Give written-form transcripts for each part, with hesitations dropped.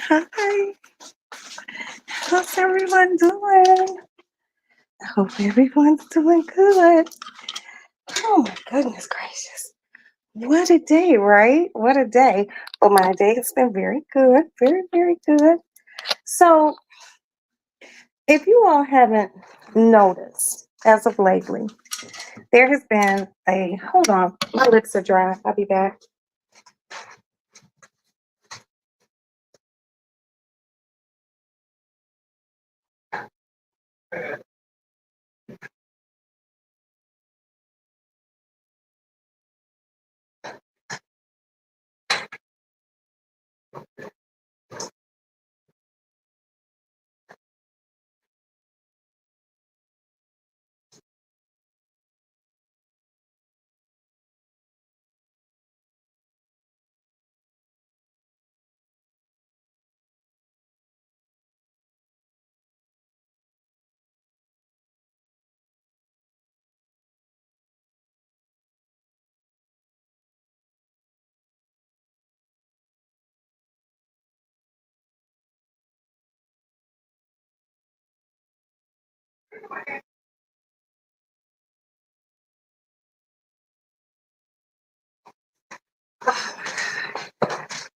Hi, how's everyone doing? I hope everyone's doing good. Oh my goodness gracious. What a day, right? What a day. Well, my day has been very good. Very, very good. So, if you all haven't noticed as of lately, there has been a hold on, my lips are dry. I'll be back.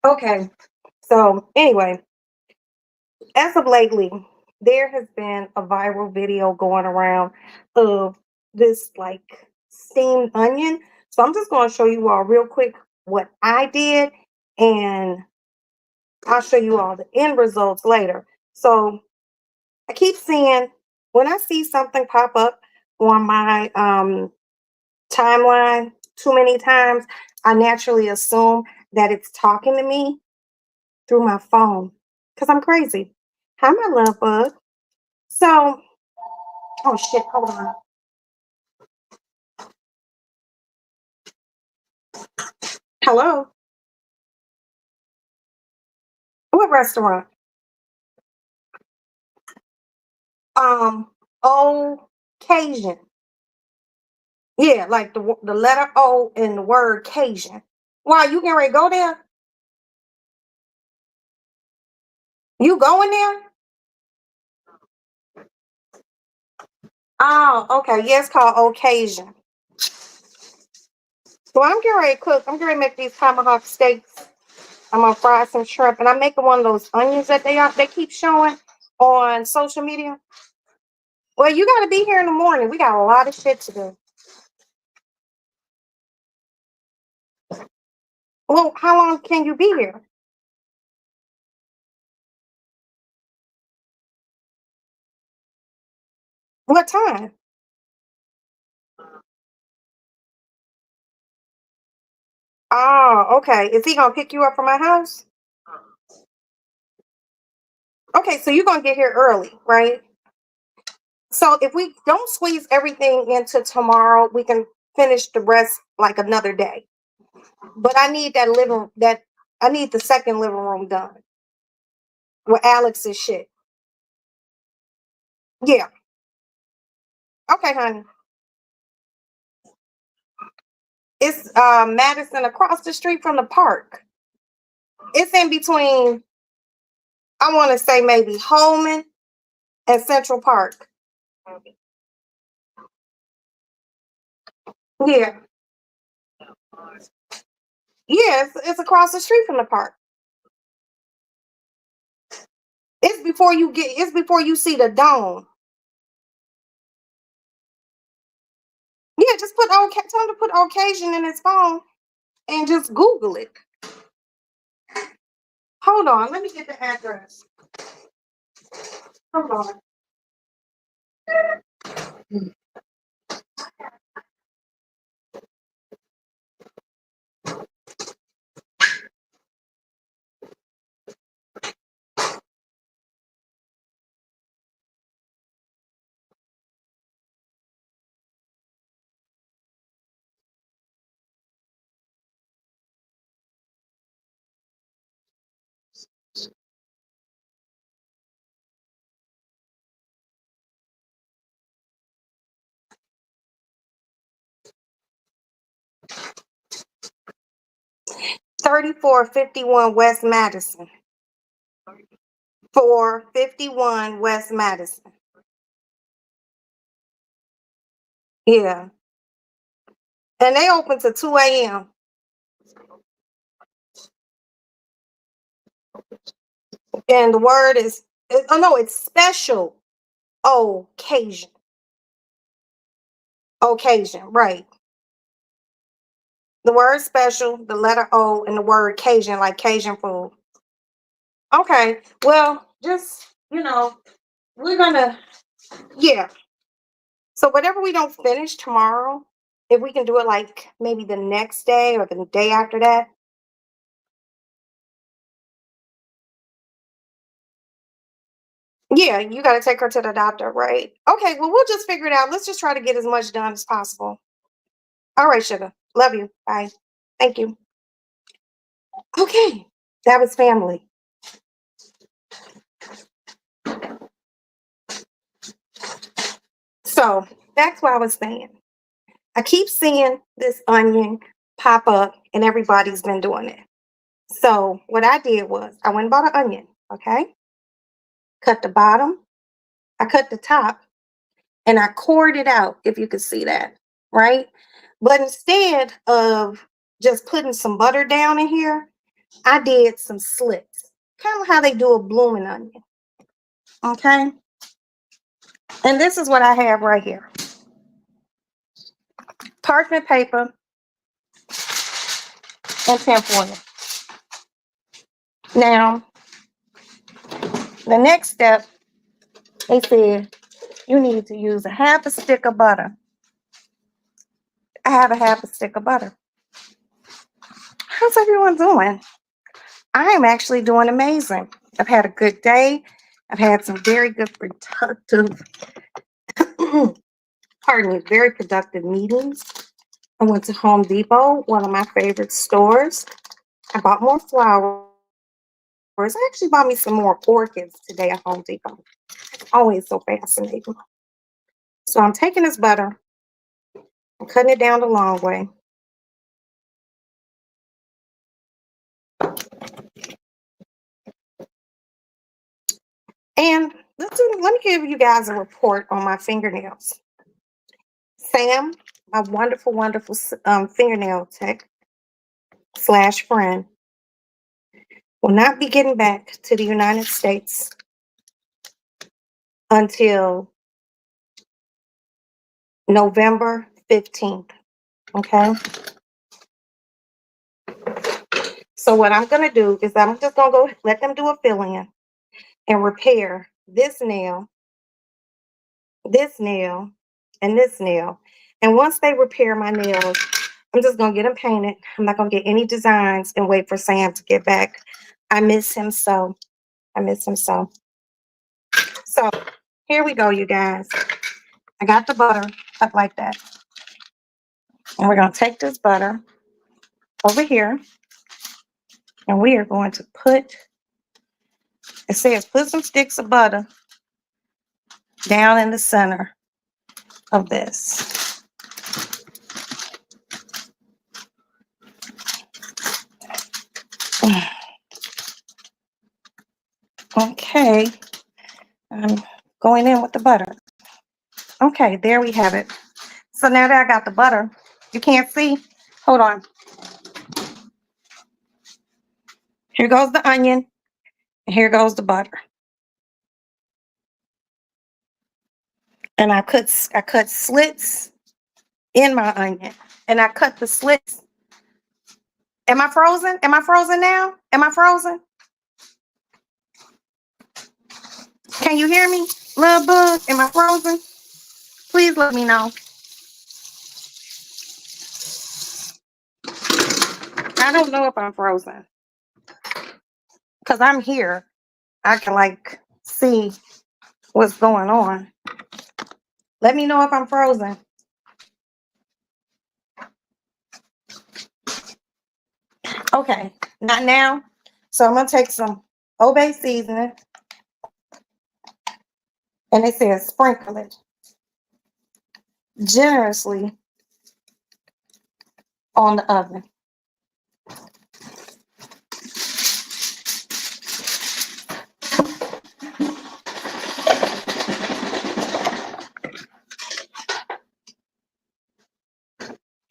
Okay. So, anyway, as of lately, there has been a viral video going around of this like steamed onion. So I'm just going to show you all real quick what I did, and I'll show you all the end results later. So I keep seeing when I see something pop up on my timeline too many times, I naturally assume that it's talking to me through my phone because I'm crazy. Hi, my love bug. So, oh shit, hold on. Hello? What restaurant? Um, Cajun. Yeah, like the letter O in the word Cajun. Why you getting ready to go there? You going there? Oh, okay. Yeah, it's called Occasion. So I'm getting ready to cook. I'm getting ready to make these tomahawk steaks. I'm gonna fry some shrimp, and I'm making one of those onions that they keep showing on social media. Well, you got to be here in the morning. We got a lot of shit to do. Well, how long can you be here? What time? Oh, okay. Is he gonna pick you up from my house? Okay, so you're gonna get here early, right? So if we don't squeeze everything into tomorrow, we can finish the rest like another day. But I need that I need the second living room done with Alex's shit. Yeah. Okay, honey. It's Madison across the street from the park. It's in between, I want to say maybe Holman and Central Park. Yeah. Yeah, it's across the street from the park. It's before you see the dome. Yeah, just tell him to put occasion in his phone and just Google it. Hold on, let me get the address. Hold on. 3451 West Madison. 451 West Madison. Yeah. And they open to 2 a.m. And the word is, oh no, it's special occasion. Occasion, right. The word special, the letter O, and the word Cajun, like Cajun food. Okay. Well, just, we're gonna, yeah. So whatever we don't finish tomorrow, if we can do it like maybe the next day or the day after that. Yeah, you got to take her to the doctor, right? Okay, well, we'll just figure it out. Let's just try to get as much done as possible. All right, sugar. Love you. Bye. Thank you. Okay, that was family. So that's what I was saying. I keep seeing this onion pop up, and everybody's been doing it. So what I did was I went and bought an onion, okay? Cut the bottom, I cut the top, and I cored it out, if you could see that, right? But instead of just putting some butter down in here, I did some slits, kind of how they do a blooming onion, okay? And this is what I have right here. Parchment paper and tinfoil. Now, the next step, they said you need to use a half a stick of butter. I have a half a stick of butter. How's everyone doing? I am actually doing amazing. I've had a good day. I've had some very good productive, pardon me, very productive meetings. I went to Home Depot, one of my favorite stores. I bought more flowers. I actually bought me some more orchids today at Home Depot. It's always so fascinating. So I'm taking this butter, I'm cutting it down the long way. And let me give you guys a report on my fingernails. Sam, my wonderful, wonderful fingernail tech / friend, will not be getting back to the United States until November 15th. Okay. So what I'm going to do is I'm just going to go let them do a fill-in and repair this nail, and this nail. And once they repair my nails, I'm just going to get them painted. I'm not going to get any designs and wait for Sam to get back. I miss him so. I miss him so. So here we go, you guys. I got the butter up like that. And we're going to take this butter over here. And we are going to put, it says put some sticks of butter down in the center of this. Okay. I'm going in with the butter. Okay, there we have it. So now that I got the butter, you can't see. Hold on. Here goes the onion, and here goes the butter. And I cut slits in my onion, and I cut the slits. Am I frozen? Am I frozen now? Am I frozen? Can you hear me? Love bug, am I frozen? Please let me know. I don't know if I'm frozen because I'm here. I can like see what's going on. Let me know if I'm frozen. Okay, not now. So I'm gonna take some Obey seasoning, and it says sprinkle it generously on the oven.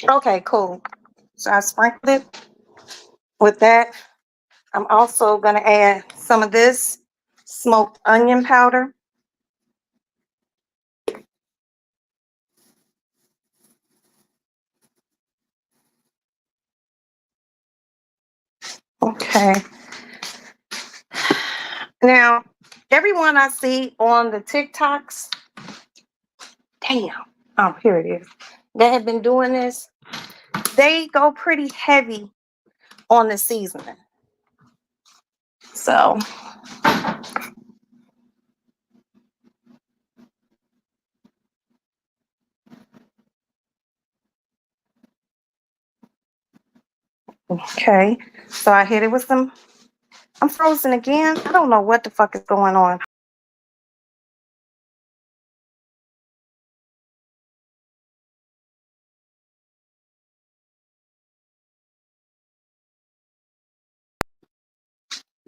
Okay, cool. So I sprinkled it with that. I'm also going to add some of this smoked onion powder. Okay. Now, everyone I see on the TikToks, damn, oh, here it is. They have been doing this. They go pretty heavy on the seasoning. So, okay. So I hit it with some. I'm frozen again. I don't know what the fuck is going on.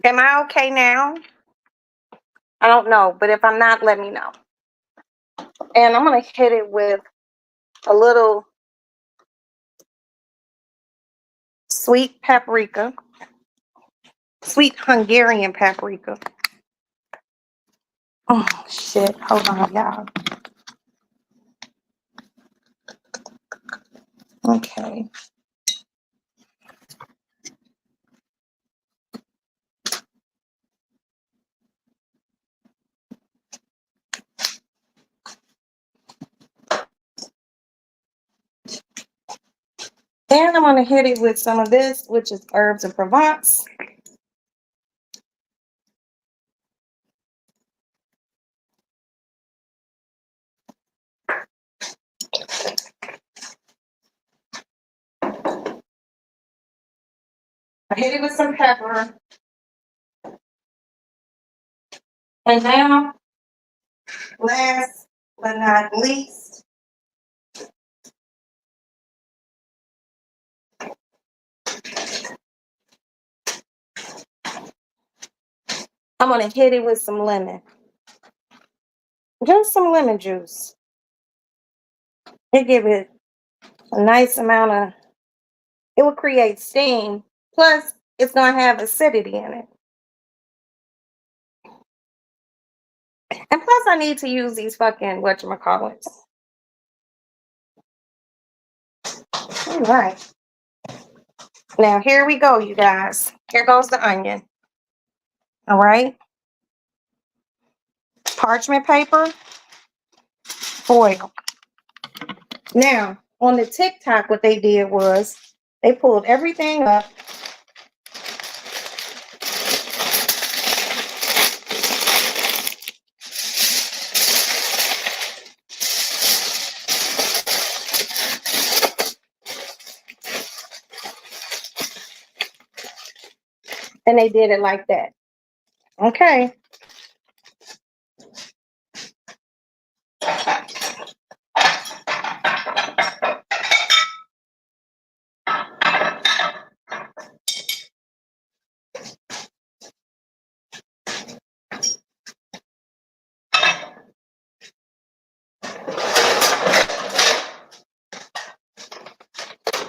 Am I okay now? I don't know, but if I'm not, let me know. And I'm going to hit it with a little sweet paprika, sweet Hungarian paprika. Oh, shit. Hold on, y'all. Okay. And I'm going to hit it with some of this, which is herbs of Provence. I hit it with some pepper. And now, last but not least, I'm going to hit it with some lemon. Just some lemon juice. It give it a nice amount of, it will create steam. Plus, it's going to have acidity in it. And plus, I need to use these fucking whatchamacallits. All right. Now, here we go, you guys. Here goes the onion. All right. Parchment paper, foil. Now, on the TikTok, what they did was they pulled everything up. And they did it like that. Okay.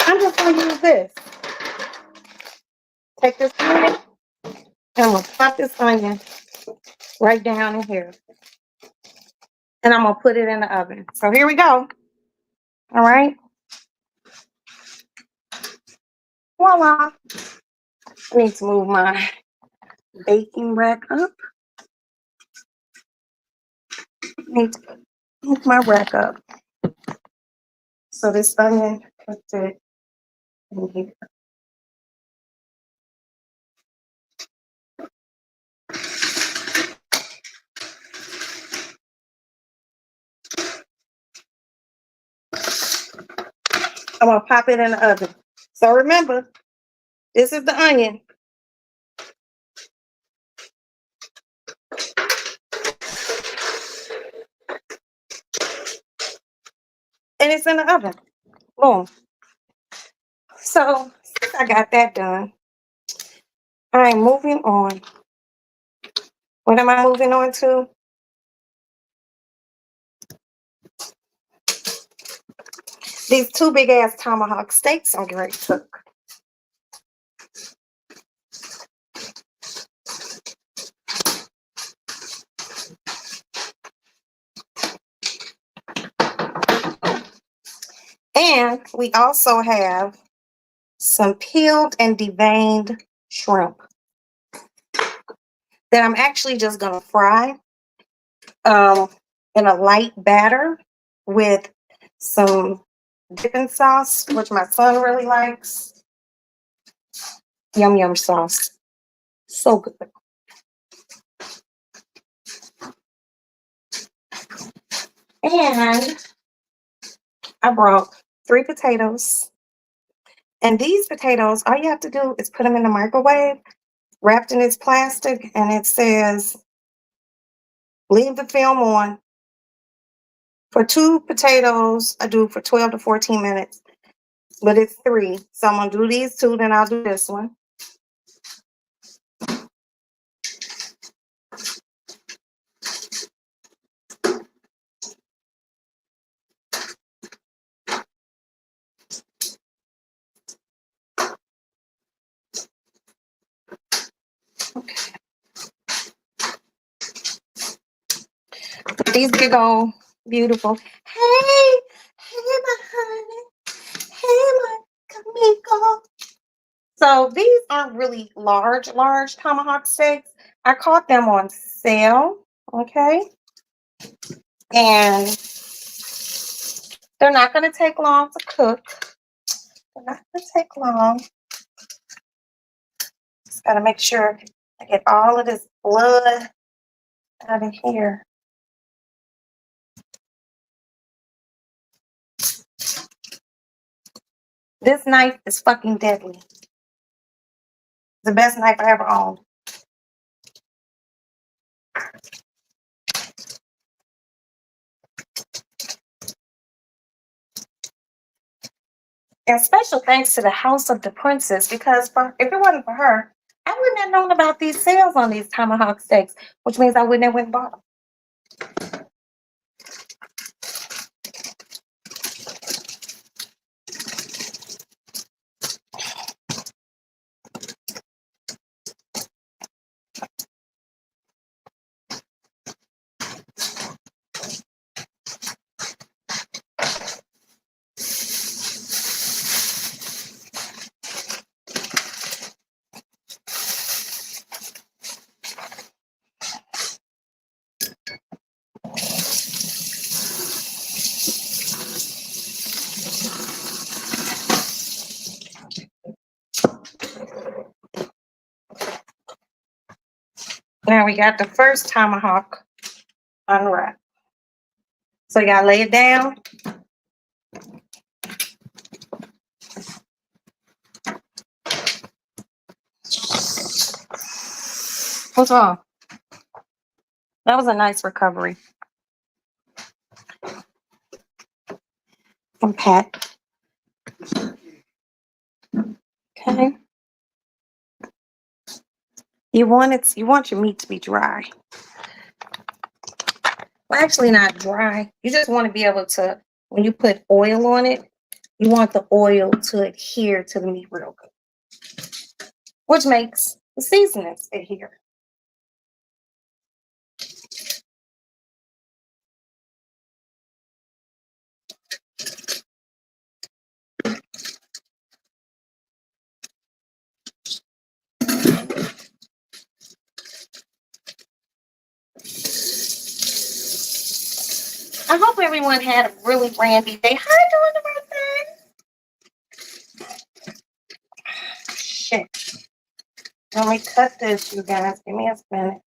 I'm just going to use this. Take this onion, and I'm going to pop this onion right down in here. And I'm going to put it in the oven. So here we go. All right. Voila. I need to move my baking rack up. I need to move my rack up. So this onion can fit in here. I'm going to pop it in the oven. So remember, this is the onion. And it's in the oven. Boom. So since I got that done, I'm moving on. What am I moving on to? these two big ass tomahawk steaks I'm getting ready to cook. And we also have some peeled and deveined shrimp that I'm actually just going to fry in a light batter with some dipping sauce, which my son really likes. Yum yum sauce. So good. And I brought 3 potatoes. And these potatoes, all you have to do is put them in the microwave, wrapped in this plastic, and it says, leave the film on. For 2 potatoes, I do for 12 to 14 minutes, but it's 3. So I'm going to do these 2, then I'll do this one. Okay. These big old beautiful. Hey, my honey. Hey, my amigo. So these aren't really large tomahawk steaks. I caught them on sale. Okay. And they're not going to take long to cook. They're not going to take long. Just got to make sure I get all of this blood out of here. This knife is fucking deadly. The best knife I ever owned. And special thanks to the House of the Princess, because if it wasn't for her, I wouldn't have known about these sales on these tomahawk steaks, which means I wouldn't have went and bought them. Now we got the first tomahawk unwrapped. So you gotta lay it down. What's wrong? That was a nice recovery from Pat. Okay. You want your meat to be dry. Well, actually not dry. You just want to be able to, when you put oil on it, you want the oil to adhere to the meat real good, which makes the seasonings adhere. I hope everyone had a really randy day. How you doing, birthday? Shit. Let me cut this, you guys. Give me a minute.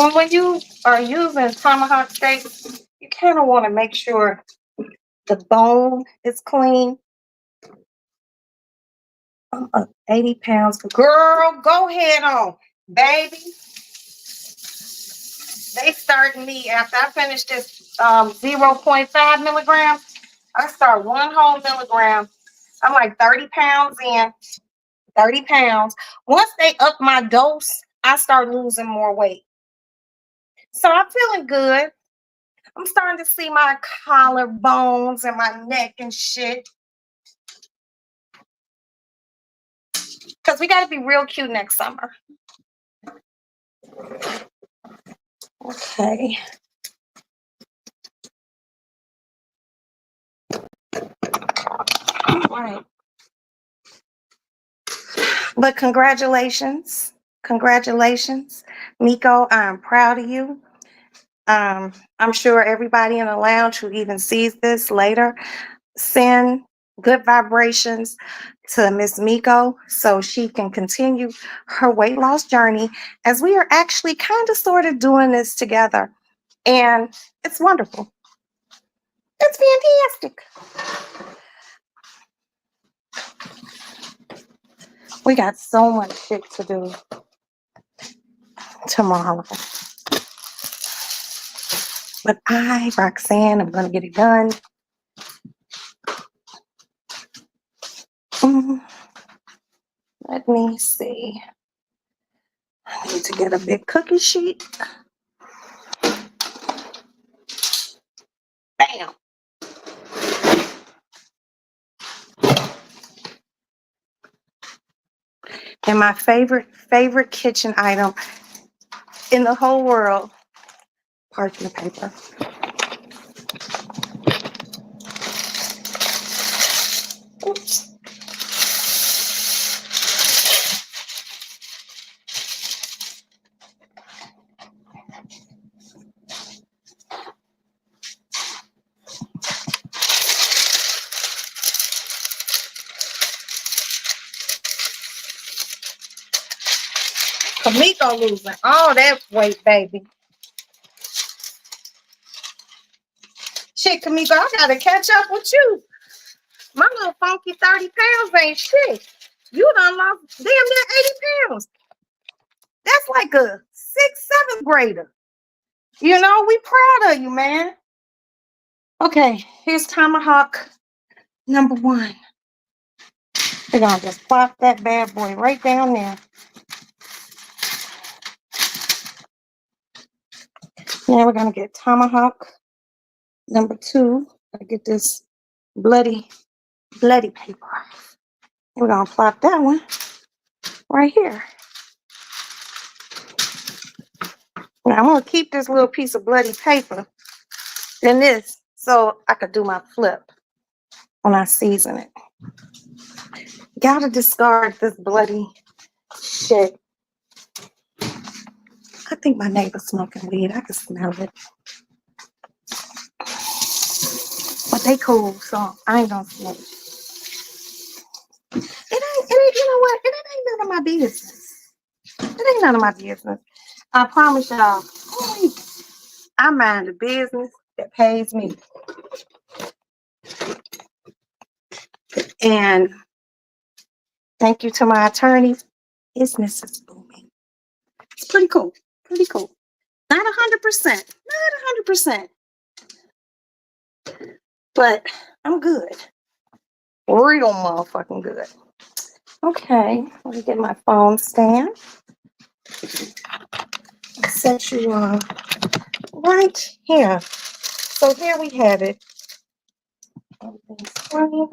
Well, when you are using tomahawk steaks, you kind of want to make sure the bone is clean. 80 pounds. Girl, go ahead on, baby. They started me after I finished this 0.5 milligrams. I start 1 whole milligram. I'm like 30 pounds in, 30 pounds. Once they up my dose, I start losing more weight. So I'm feeling good. I'm starting to see my collarbones and my neck and shit. Because we got to be real cute next summer. Okay. All right. But congratulations. Congratulations. Miko, I'm proud of you. I'm sure everybody in the lounge who even sees this later, send good vibrations to Miss Miko so she can continue her weight loss journey, as we are actually kind of sort of doing this together. And it's wonderful. It's fantastic. We got so much shit to do tomorrow. But I, Roxanne, I'm going to get it done. Let me see. I need to get a big cookie sheet. Bam. And my favorite kitchen item in the whole world, parchment paper. Oops. Kamiko losing all that weight, baby. Shit, Kamiko, I gotta catch up with you. My little funky 30 pounds ain't shit. You done lost damn near 80 pounds. That's like a 6th, 7th grader. You know, we proud of you, man. Okay, here's tomahawk number 1. We're gonna just plop that bad boy right down there. Now we're gonna get tomahawk number 2. I get this bloody paper. We're gonna plop that one right here. Now I'm gonna keep this little piece of bloody paper in this so I could do my flip when I season it. Gotta discard this bloody shit. I think my neighbor's smoking weed. I can smell it. But they cool, so I ain't gonna smoke. It ain't, you know what? It ain't none of my business. It ain't none of my business. I promise y'all, I mind the business that pays me. And thank you to my attorneys. Business is booming. It's pretty cool. Pretty cool. Not 100%. Not 100%. But I'm good. Real motherfucking good. Okay. Let me get my phone stand. Set you right here. So here we have it. Everything's fine.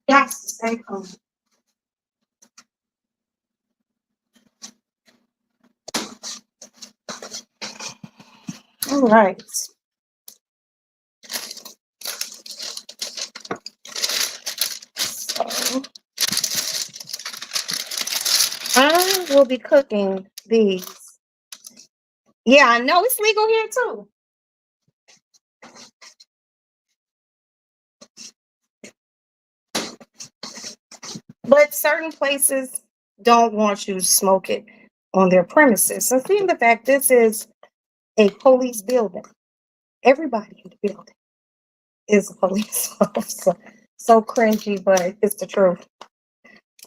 Yes, to stay home. All right. So I will be cooking these. Yeah, I know it's legal here too. But certain places don't want you to smoke it on their premises. And seeing the fact this is a police building, everybody in the building is a police officer. So cringy, but it's the truth.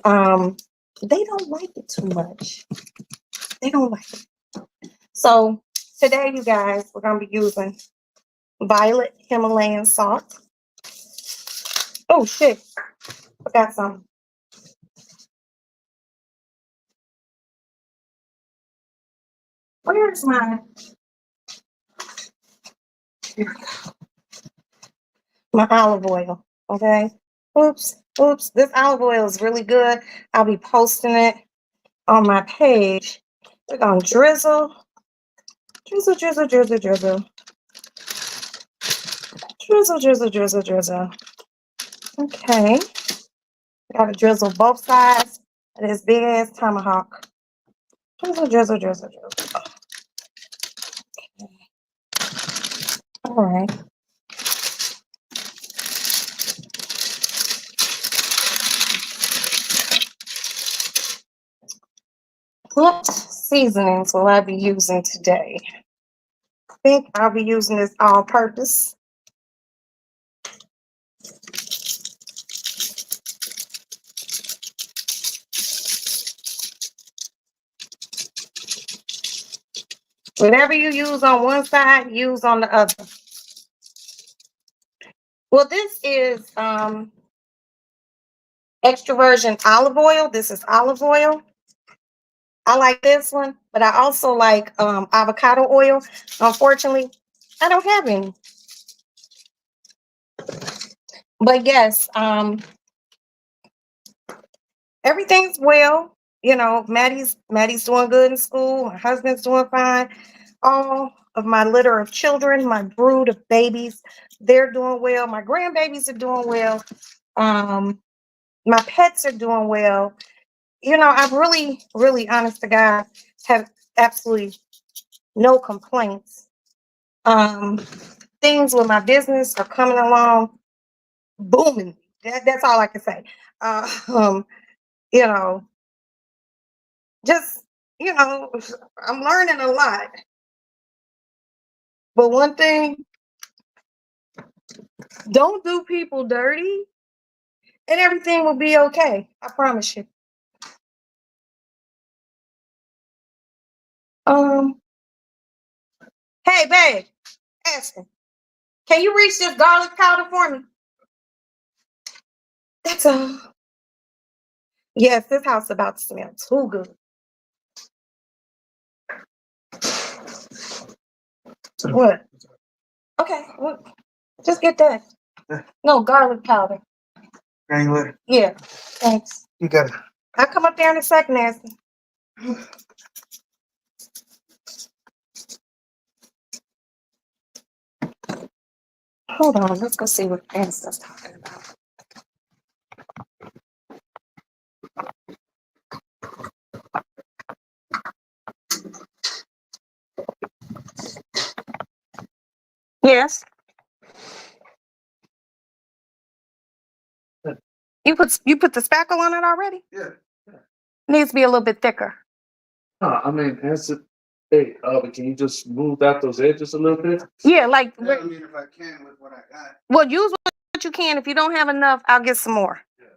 They don't like it too much. They don't like it. So today, you guys, we're gonna be using violet Himalayan salt. Oh shit, forgot some. Where's my olive oil? Okay. Oops. This olive oil is really good. I'll be posting it on my page. We're gonna drizzle. Drizzle, drizzle, drizzle, drizzle. Drizzle, drizzle, drizzle, drizzle. Okay. Gotta drizzle both sides of this big ass tomahawk. Drizzle, drizzle, drizzle, drizzle. All right. What seasonings will I be using today? I think I'll be using this all-purpose. Whatever you use on one side, use on the other. Well, this is extra virgin olive oil. This is olive oil. I like this one, but I also like avocado oil. Unfortunately, I don't have any. But yes, everything's well. You know, Maddie's doing good in school. My husband's doing fine. All of my litter of children, my brood of babies, they're doing well. My grandbabies are doing well. My pets are doing well. You know, I've really, honest to God, have absolutely no complaints. Things with my business are coming along booming. That's all I can say. You know, just, you know, I'm learning a lot. But one thing, don't do people dirty and everything will be okay. I promise you. Um, hey babe, Ashton, can you reach this garlic powder for me? That's all. Yes, this house is about to smell too good. What? Okay, well, just get that. No, garlic powder. Yeah, thanks. You got it. I'll come up there in a second, Nancy. Hold on, let's go see what Ansta's talking about. Yes. You put the spackle on it already? Yeah. Needs to be a little bit thicker. I mean, hey, but can you just move out those edges a little bit? Yeah, like. I mean, if I can with what I got. Well, use what you can. If you don't have enough, I'll get some more. Yeah,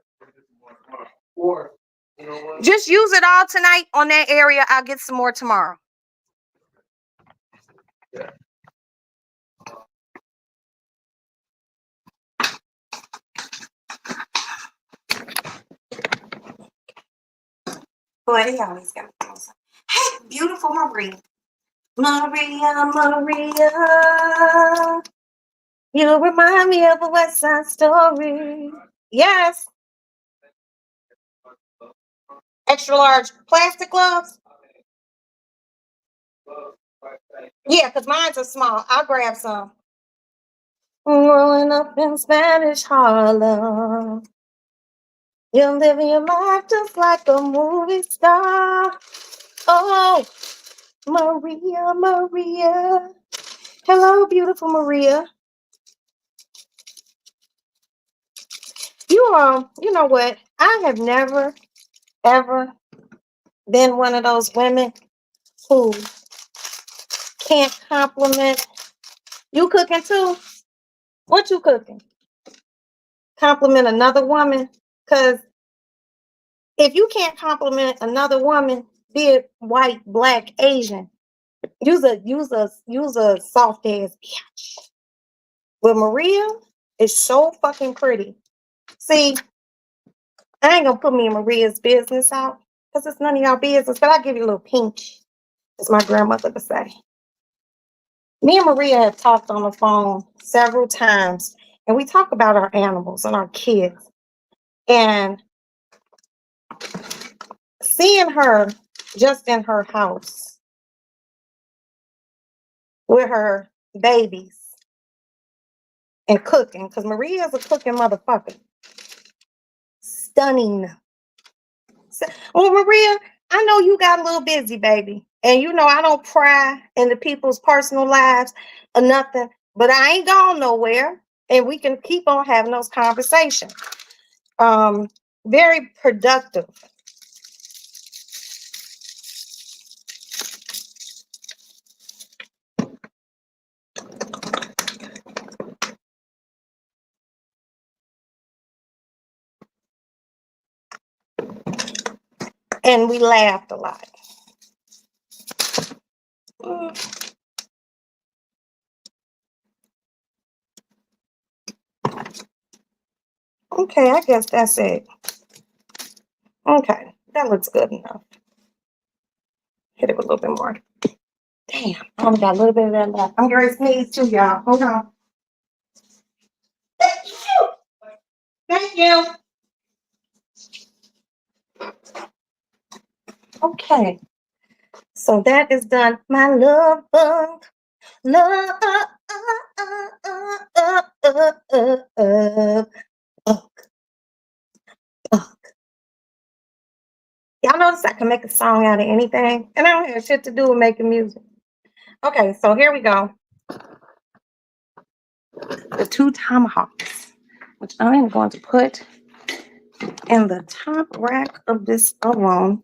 or you know what? Just use it all tonight on that area. I'll get some more tomorrow. Yeah. Boy, they always got me. Hey, beautiful Maria. Maria. You remind me of a West Side Story. Yes. Extra large plastic gloves? Yeah, because mine's are small. I'll grab some. Growing up in Spanish Harlem. You're living your life just like a movie star. Oh, Maria. Hello, beautiful Maria. You know what? I have never, ever been one of those women who can't compliment? You cooking too? What you cooking? Compliment another woman? Because if you can't compliment another woman, be it white, black, Asian, use a soft ass bitch. But Maria is so fucking pretty. See, I ain't gonna put me in Maria's business out because it's none of y'all business, but I'll give you a little pinch, as my grandmother would say. Me and Maria have talked on the phone several times, and we talk about our animals and our kids. And seeing her just in her house with her babies and cooking, because Maria's a cooking motherfucker. Stunning. Well, Maria, I know you got a little busy, baby. And you know I don't pry into people's personal lives or nothing, but I ain't gone nowhere. And we can keep on having those conversations. Very productive. And we laughed a lot. Okay, I guess that's it. Okay, that looks good enough. Hit it with a little bit more. Damn, I only got a little bit of that left. I'm going to sneeze too, y'all. Hold on. Thank you. Okay, so that is done. My love bug. Love. Y'all notice I can make a song out of anything, and I don't have shit to do with making music. Okay, so here we go. The 2 tomahawks, which I am going to put in the top rack of this oven.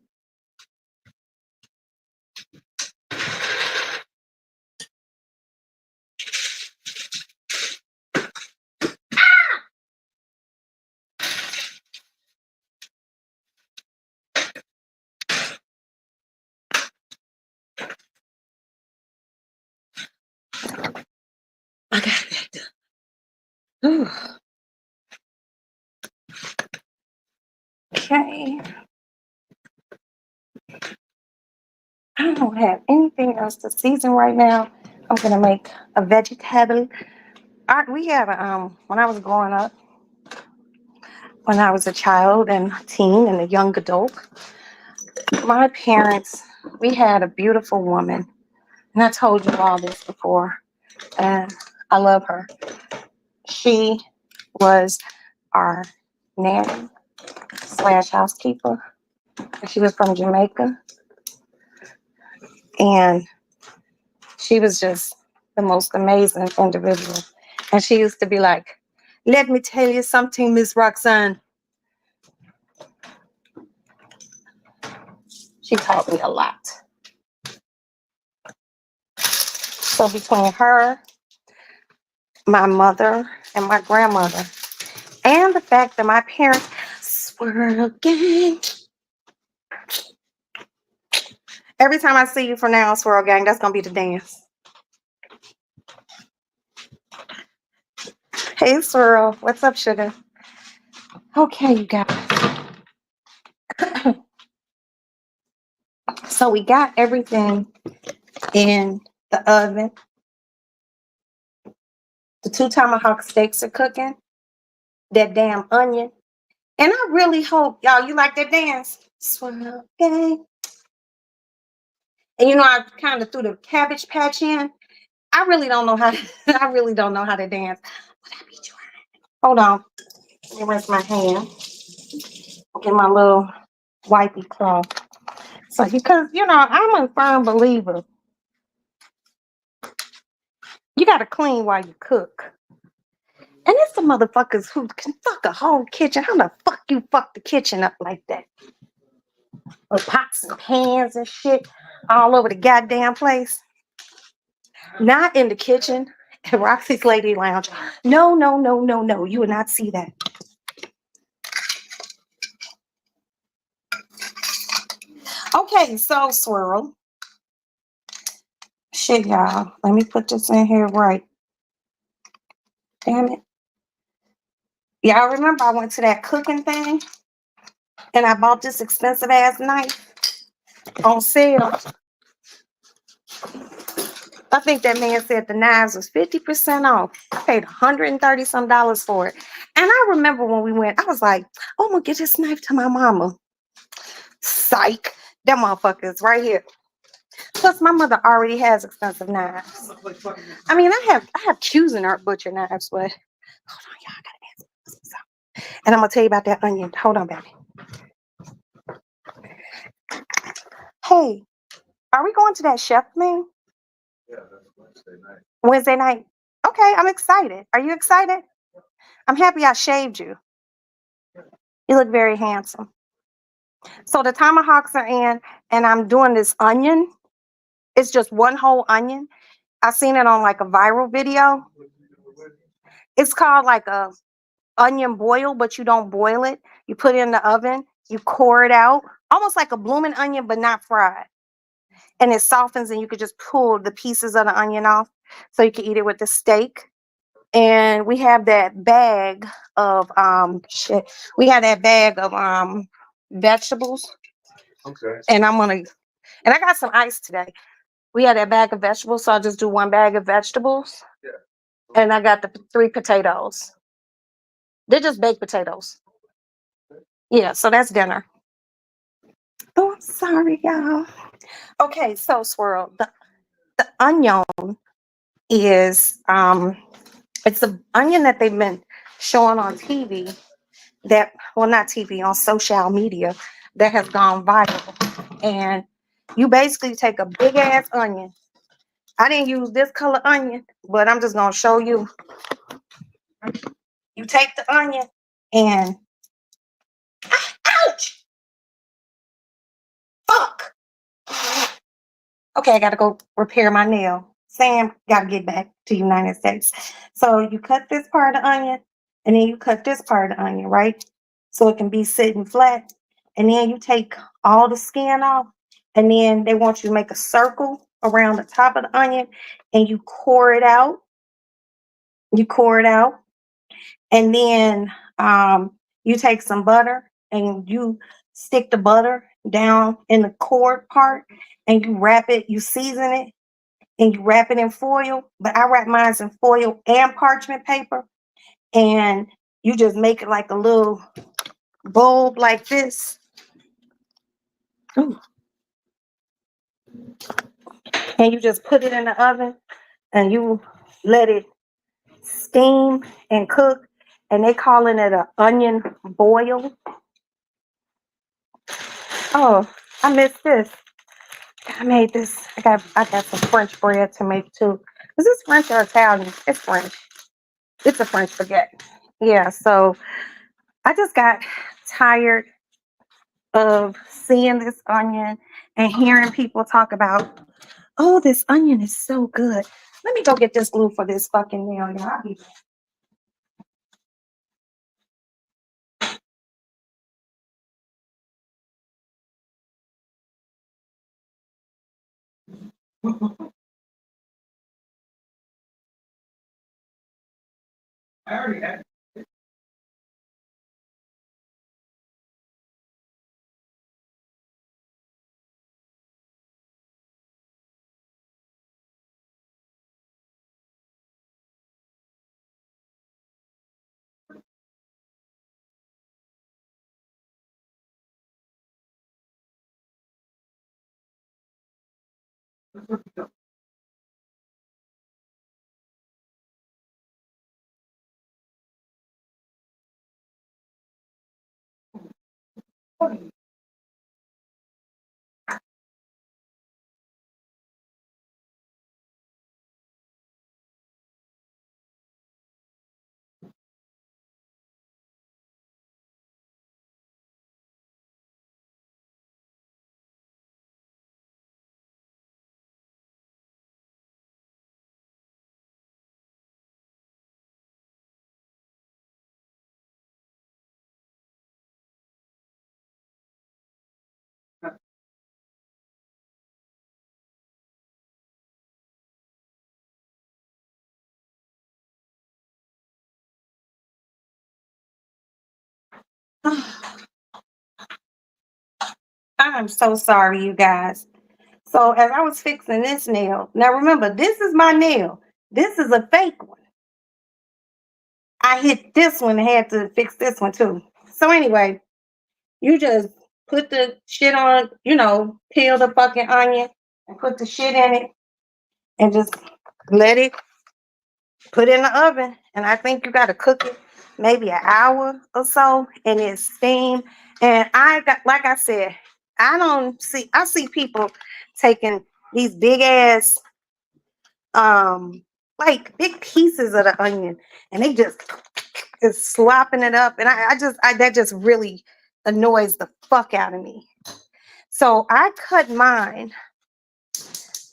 I got that done. Okay. I don't have anything else to season right now. I'm gonna make a vegetable. We had when I was growing up, when I was a child and a teen and a young adult, my parents, we had a beautiful woman, and I told you all this before, and I love her. She was our nanny / housekeeper. She was from Jamaica, and she was just the most amazing individual. And she used to be like, "Let me tell you something, Miss Roxanne." She taught me a lot. So between her, my mother, and my grandmother, and the fact that my parents, Swirl Gang. Every time I see you from now on, Swirl Gang, that's going to be the dance. Hey, Swirl. What's up, sugar? Okay, you guys. So we got everything in the oven. The 2 tomahawk steaks are cooking. That damn onion. And I really hope, y'all, you like that dance? Swirl Gang. And you know, I kind of threw the Cabbage Patch in. I really don't know how to, I really don't know how to dance. But I be trying. Hold on. Let me rinse my hand. Get my little wipey cloth. So because you know, I'm a firm believer. You gotta clean while you cook. And it's the motherfuckers who can fuck a whole kitchen. How the fuck you fuck the kitchen up like that? with pots and pans and shit all over the goddamn place. Not in the kitchen at Roxy's Lady Lounge. No, no, no, no, no. You would not see that. Okay, so swirl. Shit, y'all. Let me put this in here right. Damn it. Y'all remember I went to that cooking thing and I bought this expensive ass knife on sale. I think that man said the knives was 50% off. I paid $130 some for it. And I remember when we went, I was like, oh, I'm gonna get this knife to my mama. Psych. That motherfucker is right here. Plus, my mother already has expensive knives. I mean, I have Cuisinart butcher knives, but hold on, y'all, I gotta answer this. And I'm gonna tell you about that onion. Hold on, baby. Hey, are we going to that chef thing Yeah, that's Wednesday night. Wednesday night? Okay, I'm excited. Are you excited? I'm happy I shaved you. You look very handsome. So the tomahawks are in, and I'm doing this onion. It's just one whole onion. I seen it on like a viral video. It's called like a onion boil, but you don't boil it. You put it in the oven, you core it out, almost like a blooming onion, but not fried. And it softens, and you could just pull the pieces of the onion off, so you can eat it with the steak. And we have that bag of shit. We have that bag of vegetables, Okay. and and I got some ice today. We had that bag of vegetables, so I'll just do one bag of vegetables. Yeah. And I got the 3 potatoes. They're just baked potatoes. Yeah, so that's dinner. Oh, I'm sorry, y'all. Okay, so swirl. The onion is it's an onion that they've been showing on TV that, well, not TV, on social media, that has gone viral. And you basically take a big ass onion. I didn't use this color onion, but I'm just gonna show you. You take the onion and ouch, fuck. Okay, I gotta go repair my nail. Sam, gotta get back to United States. So you cut this part of the onion, and then you cut this part of the onion, right? So it can be sitting flat. And then you take all the skin off, and then they want you to make a circle around the top of the onion, and you core it out. You core it out, and then you take some butter and you stick the butter down in the core part, and you wrap it. You season it and you wrap it in foil, but I wrap mine in foil and parchment paper, and you just make it like a little bulb like this. Ooh. And you just put it in the oven and you let it steam and cook, and they calling it a onion boil. Oh, I missed this. I made this. I got some French bread to make too. Is this French or Italian? It's French. It's a French baguette. Yeah, so I just got tired of seeing this onion and hearing people talk about, oh, this onion is so good. Let me go get this glue for this fucking nail, y'all. I'll be back. I already had I'm so sorry, you guys. So as I was fixing this nail, now remember, this is my nail. This is a fake one. I hit this one and had to fix this one too. So anyway, you just put the shit on, peel the fucking onion and put the shit in it and just let it put in the oven. And I think you got to cook it maybe an hour or so and it's steam. And I got, like I said, I see people taking these big ass, like big pieces of the onion and they just is slopping it up. And that just really annoys the fuck out of me. So I cut mine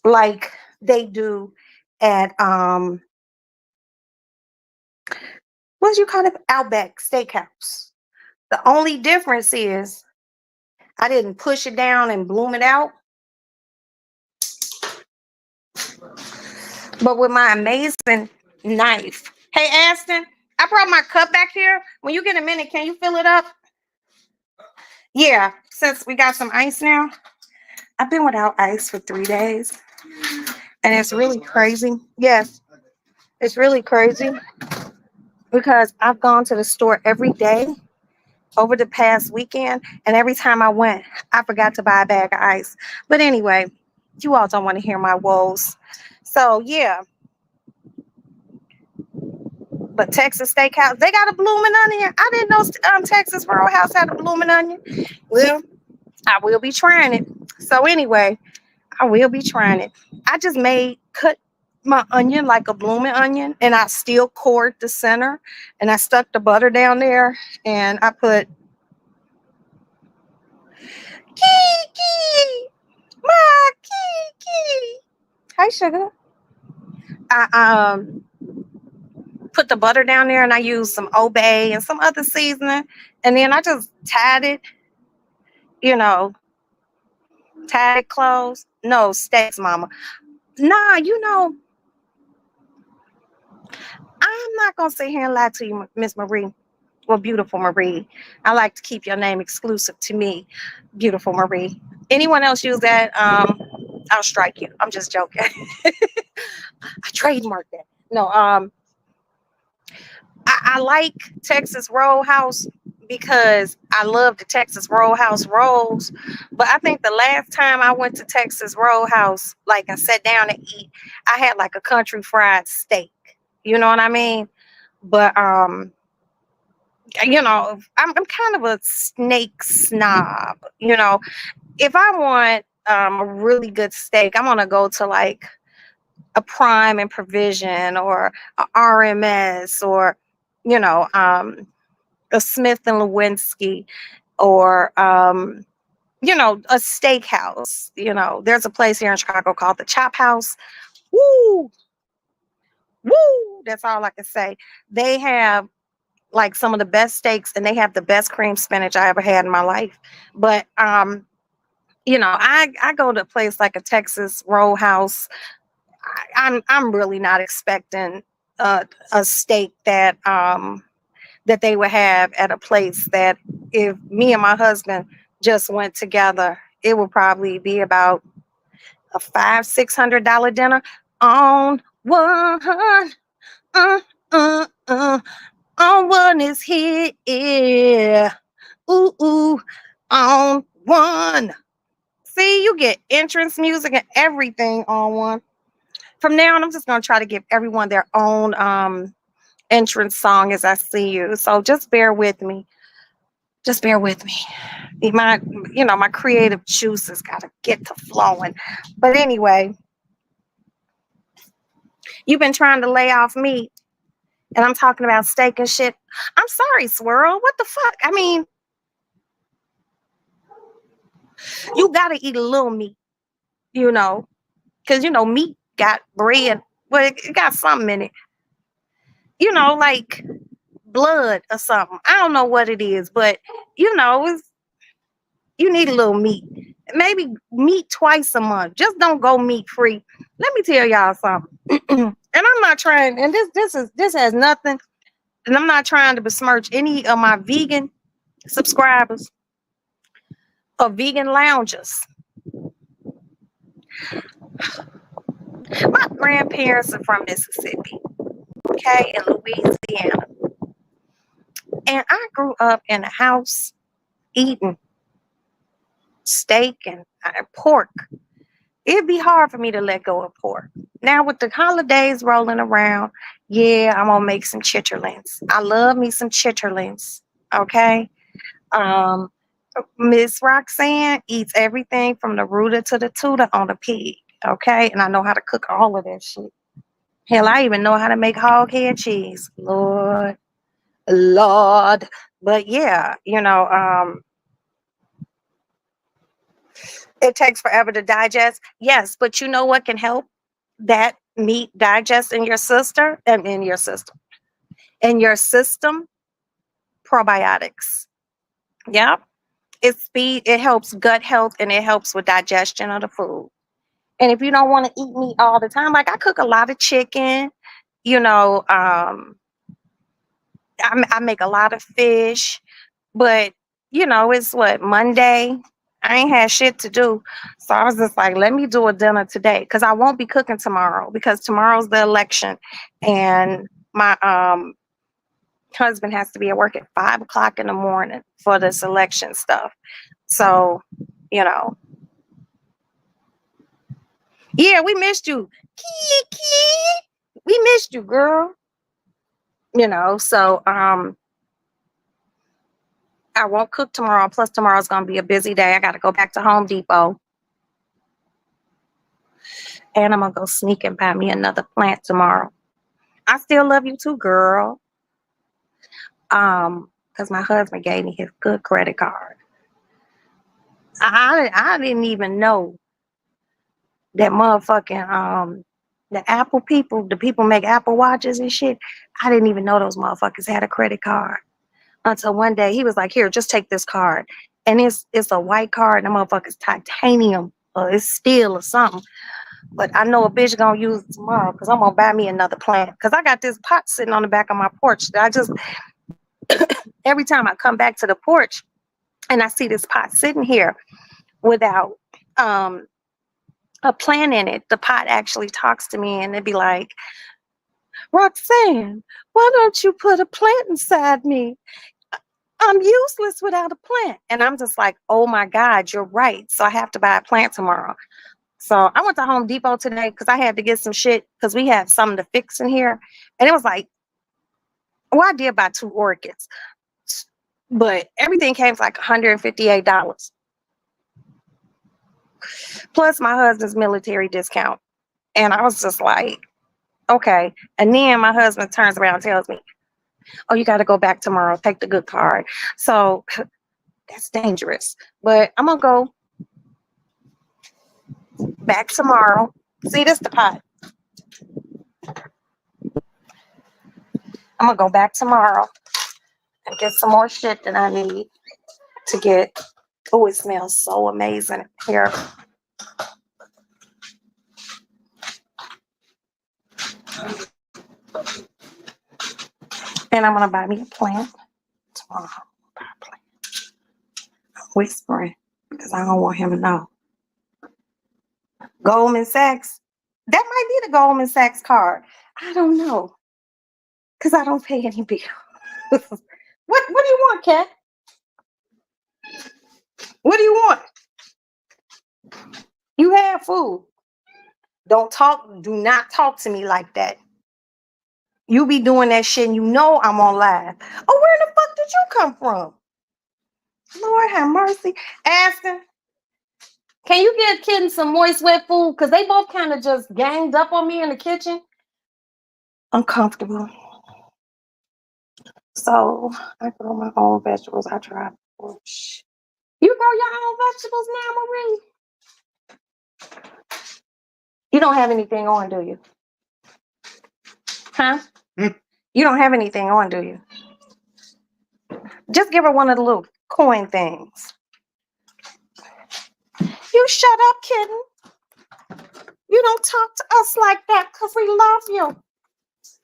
like they do at what do you call it? Outback Steakhouse. The only difference is I didn't push it down and bloom it out. But with my amazing knife. Hey Aston, I brought my cup back here. When you get a minute, can you fill it up? Yeah, since we got some ice now. I've been without ice for 3 days. And it's really crazy. Yes, it's really crazy because I've gone to the store every day over the past weekend. And every time I went, I forgot to buy a bag of ice. But anyway, you all don't want to hear my woes. So, yeah. But Texas Steakhouse, they got a blooming onion. I didn't know Texas Roadhouse had a blooming onion. Well, I will be trying it. So, anyway, I will be trying it. I just cut my onion like a blooming onion and I still cored the center and I stuck the butter down there and I put Kiki, my Kiki. Hi, sugar. I put the butter down there and I used some Obey and some other seasoning and then I just tied it, tied it closed. No, steaks, mama. Nah, I'm not gonna sit here and lie to you, Miss Marie. Well, beautiful Marie. I like to keep your name exclusive to me, beautiful Marie. Anyone else use that? I'll strike you. I'm just joking. I trademarked that. No, I like Texas Roadhouse because I love the Texas Roadhouse rolls. But I think the last time I went to Texas Roadhouse, like I sat down to eat, I had like a country fried steak. You know what I mean? But I'm kind of a snake snob. If I want a really good steak, I'm gonna go to like a Prime and Provision or a RMS or a Smith and Lewinsky or a steakhouse. There's a place here in Chicago called the Chop House. Woo, woo. That's all I can say. They have like some of the best steaks and they have the best cream spinach I ever had in my life. But I go to a place like a Texas Roadhouse. I'm really not expecting a steak that they would have at a place that if me and my husband just went together, it would probably be about a $500-$600 dinner on one. On one is here. Ooh, on one. See, you get entrance music and everything on one. From now on, I'm just going to try to give everyone their own entrance song as I see you. So just bear with me. Just bear with me. My creative juices got to get to flowing. But anyway, you've been trying to lay off meat and I'm talking about steak and shit. I'm sorry, Swirl. What the fuck? I mean, you got to eat a little meat, because, meat got bread. Well, it got something in it. Like blood or something. I don't know what it is, but, you need a little meat. Maybe meat twice a month. Just don't go meat free. Let me tell y'all something. And I'm not trying, and this has nothing, and I'm not trying to besmirch any of my vegan subscribers of Vegan Lounges. My grandparents are from Mississippi, okay, in Louisiana. And I grew up in a house eating steak and pork. It'd be hard for me to let go of pork. Now with the holidays rolling around, yeah, I'm gonna make some chitterlings. I love me some chitterlings. Okay. Um, Miss Roxanne eats everything from the rooter to the tutor on the pig. Okay, and I know how to cook all of that shit. Hell, I even know how to make hog head cheese. Lord. But yeah, it takes forever to digest. Yes, but you know what can help that meat digest in your system and in your system. In your system, probiotics. Yep. It helps gut health and it helps with digestion of the food. And if you don't want to eat meat all the time, like I cook a lot of chicken, I make a lot of fish, but it's what, Monday. I ain't had shit to do. So I was just like, let me do a dinner today because I won't be cooking tomorrow because tomorrow's the election. And my husband has to be at work at 5 o'clock in the morning for this election stuff. So, yeah, we missed you. Kiki. We missed you, girl. So I won't cook tomorrow. Plus, tomorrow's gonna be a busy day. I gotta go back to Home Depot. And I'm gonna go sneak and buy me another plant tomorrow. I still love you too, girl. Because my husband gave me his good credit card. I didn't even know that motherfucking the Apple people, the people make Apple watches and shit. I didn't even know those motherfuckers had a credit card until one day he was like, "Here, just take this card," and it's a white card. And the motherfucker's titanium or it's steel or something. But I know a bitch gonna use it tomorrow because I'm gonna buy me another plant because I got this pot sitting on the back of my porch that I just every time I come back to the porch and I see this pot sitting here without a plant in it, the pot actually talks to me and it'd be like, "Roxanne, why don't you put a plant inside me? I'm useless without a plant." And I'm just like, "Oh my God, you're right." So I have to buy a plant tomorrow. So I went to Home Depot today because I had to get some shit because we had something to fix in here. And it was like, I did buy 2 orchids, but everything came for like $158. Plus my husband's military discount. And I was just like, okay. And then my husband turns around and tells me, "Oh, you got to go back tomorrow. Take the good card." So that's dangerous. But I'm going to go back tomorrow. See, this the pot. I'm going to go back tomorrow and get some more shit that I need to get. Oh, it smells so amazing here. And I'm going to buy me a plant tomorrow. Buy a plant. I'm whispering because I don't want him to know. Goldman Sachs. That might be the Goldman Sachs card. I don't know. Because I don't pay any bill. What do you want, Kat? What do you want? You have food. Do not talk to me like that. You be doing that shit and you know I'm on live. Oh, where the fuck did you come from? Lord have mercy. Aston, can you get Kitten some moist wet food? Because they both kind of just ganged up on me in the kitchen. Uncomfortable. So I grow my own vegetables. I try. Oh, you grow your own vegetables now, Marie? You don't have anything on, do you? Huh? You don't have anything on, do you? Just give her one of the little coin things. You shut up, Kitten. You don't talk to us like that because we love you.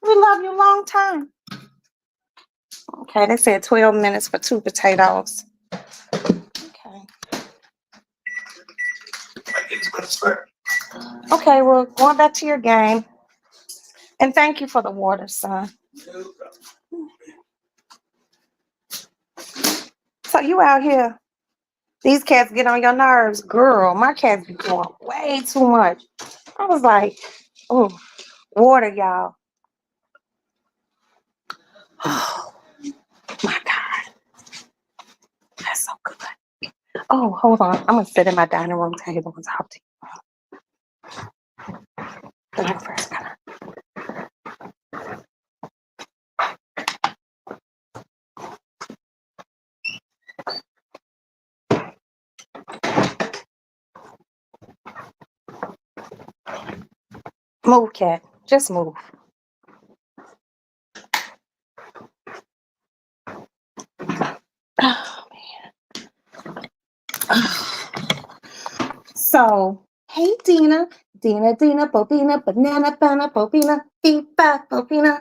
We love you a long time. Okay, they said 12 minutes for 2 potatoes. Okay. Okay, well, going back to your game. And thank you for the water, son. So you out here, these cats get on your nerves. Girl, my cats be doing way too much. I was like, oh, water, y'all. Oh, my God. That's so good. Oh, hold on. I'm going to sit at my dining room table and talk to you. But I first gotta. Move, cat. Just move. Oh, man. So, hey, Dina. Dina, Bobina, banana, Bobina, Fifa, Bobina,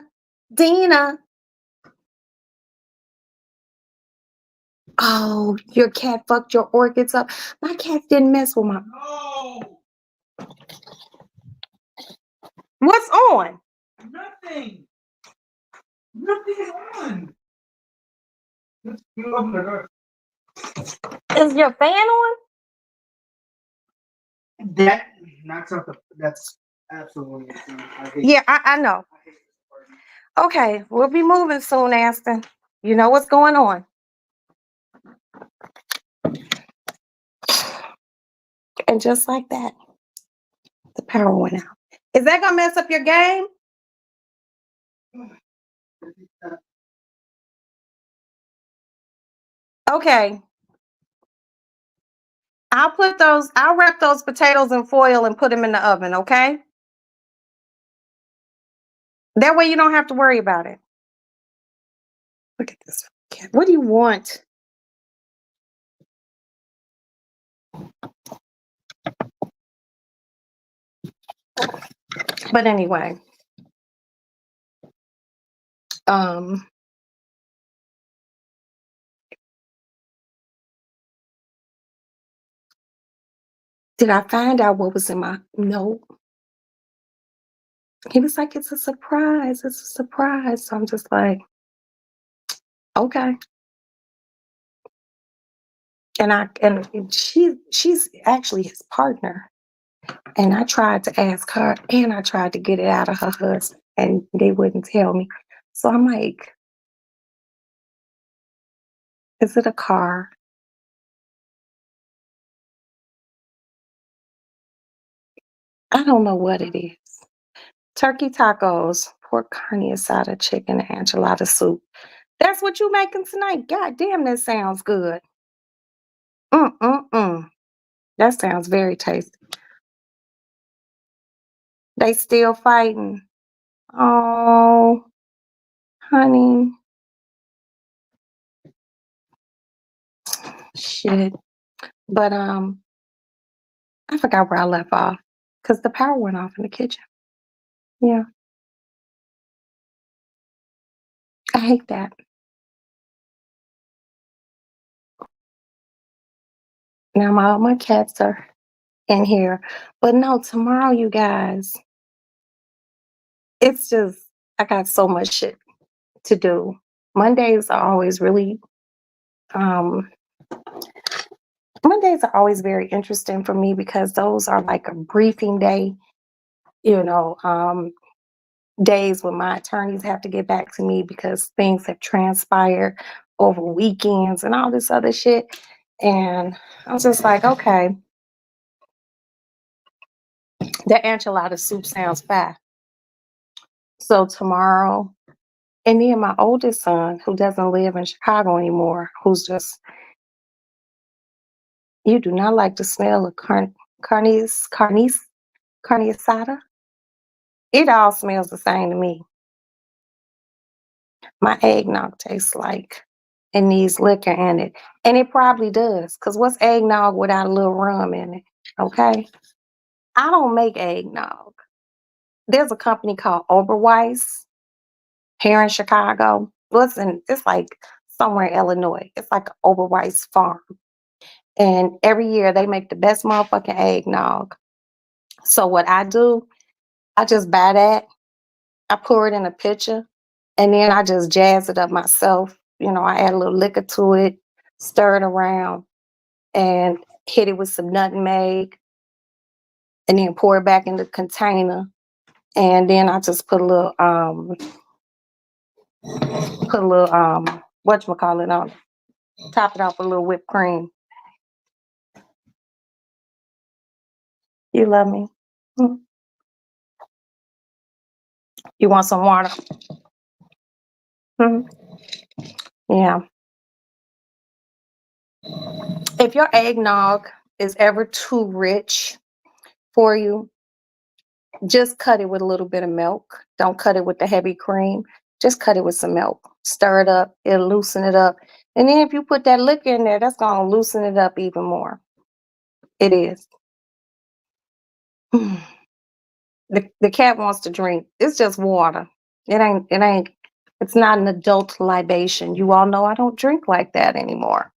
Dina. Oh, your cat fucked your orchids up. My cat didn't mess with my. No, What's on? nothing. Nothing is on. Let's go open the door. Is your fan on? That knocks out the. That's absolutely insane. Yeah, I know. I hate this party. Okay, we'll be moving soon, Aston. You know what's going on. And just like that, the power went out. Is that gonna mess up your game? Okay. I'll wrap those potatoes in foil and put them in the oven, okay? That way you don't have to worry about it. Look at this cat. What do you want? But anyway, did I find out what was in my note? He was like, it's a surprise. It's a surprise. So I'm just like, okay. And she's actually his partner. And I tried to ask her and I tried to get it out of her husband and they wouldn't tell me. So I'm like, is it a car? I don't know what it is. Turkey tacos, pork carne asada, chicken, enchilada soup. That's what you making tonight? God damn, that sounds good. Mm-mm-mm. That sounds very tasty. They still fighting. Oh, honey. Shit. But I forgot where I left off because the power went off in the kitchen. Yeah, I hate that. Now my cats are in here. But no, tomorrow, you guys, it's just I got so much shit to do. Mondays are always really um Mondays are always very interesting for me because those are like a briefing day, you know, days when my attorneys have to get back to me because things have transpired over weekends and all this other shit. And I was just like, okay, the enchilada soup sounds fine. So tomorrow, and then my oldest son, who doesn't live in Chicago anymore, who's just, you do not like the smell of carne asada? It all smells the same to me. My eggnog tastes like it needs liquor in it. And it probably does. Because what's eggnog without a little rum in it? Okay. I don't make eggnog. There's a company called Oberweis here in Chicago. Listen, it's like somewhere in Illinois. It's like an Oberweis farm. And every year they make the best motherfucking eggnog. So what I do, I just buy that. I pour it in a pitcher and then I just jazz it up myself. You know, I add a little liquor to it, stir it around, and hit it with some nutmeg, and then pour it back in the container. And then I just put a little whatchamacallit on it. Top it off with a little whipped cream. You love me? Hmm. You want some water? Hmm. Yeah. If your eggnog is ever too rich for you, just cut it with a little bit of milk. Don't cut it with the heavy cream. Just cut it with some milk. Stir it up. It'll loosen it up. And then if you put that liquor in there, that's going to loosen it up even more. It is. The cat wants to drink. It's just water. It's not an adult libation. You all know I don't drink like that anymore.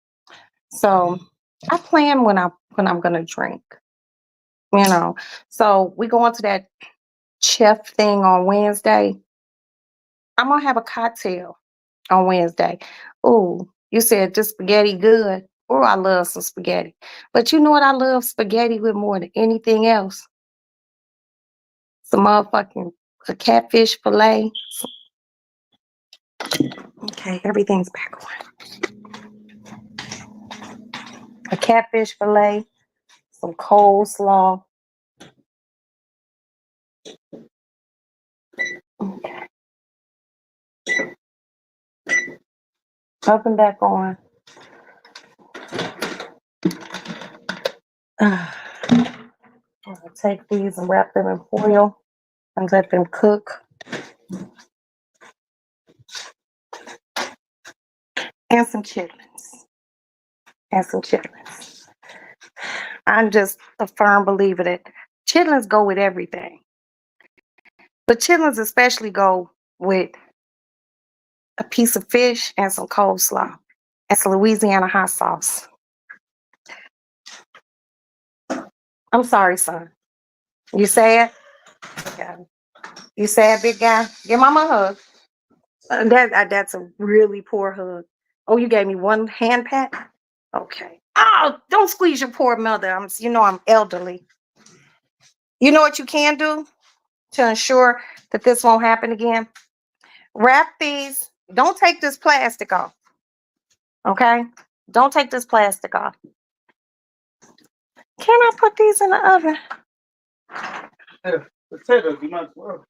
So I plan when I'm gonna drink, you know. So we go into that chef thing on Wednesday. I'm gonna have a cocktail on Wednesday. Oh, you said just spaghetti good. Oh, I love some spaghetti. But you know what I love spaghetti with more than anything else? Some motherfucking a catfish fillet. Okay, everything's back on. A catfish fillet, some coleslaw. Okay. Up and back on. I'm gonna take these and wrap them in foil and let them cook. And some chitlins. And some chitlins. I'm just a firm believer that chitlins go with everything. But chitlins especially go with a piece of fish and some coleslaw and some Louisiana hot sauce. I'm sorry, son. You sad? Yeah. You sad, big guy? Give mama a hug. That's a really poor hug. Oh, you gave me one hand pat? Okay. Oh, don't squeeze your poor mother. I'm elderly. You know what you can do to ensure that this won't happen again? Wrap these. Don't take this plastic off. Okay? Don't take this plastic off. Can I put these in the oven? Yeah, potatoes, you might as well.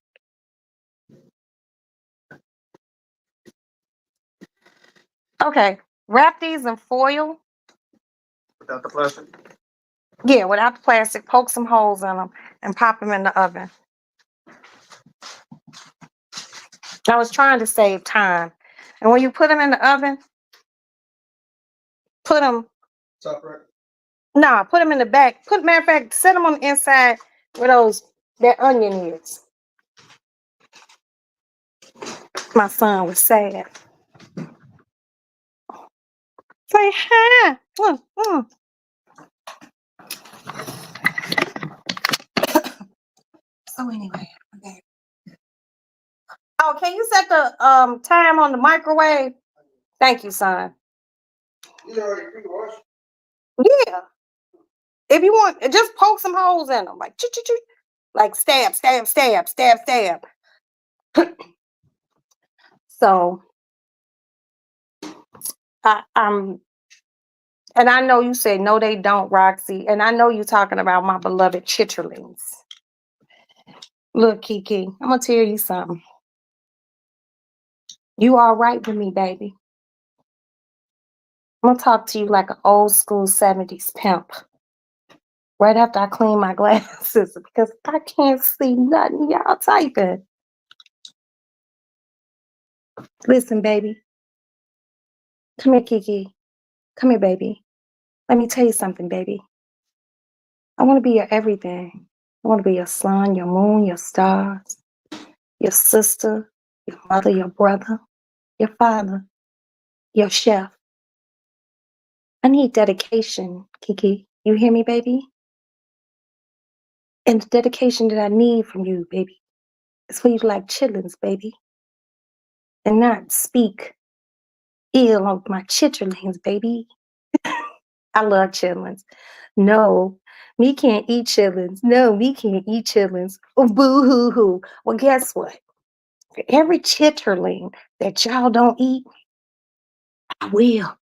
Okay. Wrap these in foil. Without the plastic. Yeah, without the plastic. Poke some holes in them and pop them in the oven. I was trying to save time. And when you put them in the oven, put them, Top right. put them in the back. Matter of fact, set them on the inside where that onion is. My son was sad. Say hi. So anyway, okay. Oh, can you set the time on the microwave? Thank you, son. You already pre-washed. Yeah. If you want, just poke some holes in them, like like stab, stab, stab, stab, stab. So and I know you said no, they don't, Roxy, and I know you're talking about my beloved chitterlings. Look, Kiki, I'm gonna tell you something. You all right with me, baby? I'm gonna talk to you like an old school 70s pimp. Right after I clean my glasses because I can't see nothing y'all typing. Listen, baby. Come here, Kiki. Come here, baby. Let me tell you something, baby. I want to be your everything. I want to be your sun, your moon, your stars, your sister, your mother, your brother. your father, your chef. I need dedication, Kiki. You hear me, baby? And the dedication that I need from you, baby, is for you to like chitlins, baby, and not speak ill of my chitterlings, baby. I love chitlins. No, me can't eat chitlins. No, me can't eat chitlins. Oh, boo hoo hoo. Well, guess what? For every chitterling that y'all don't eat, I will.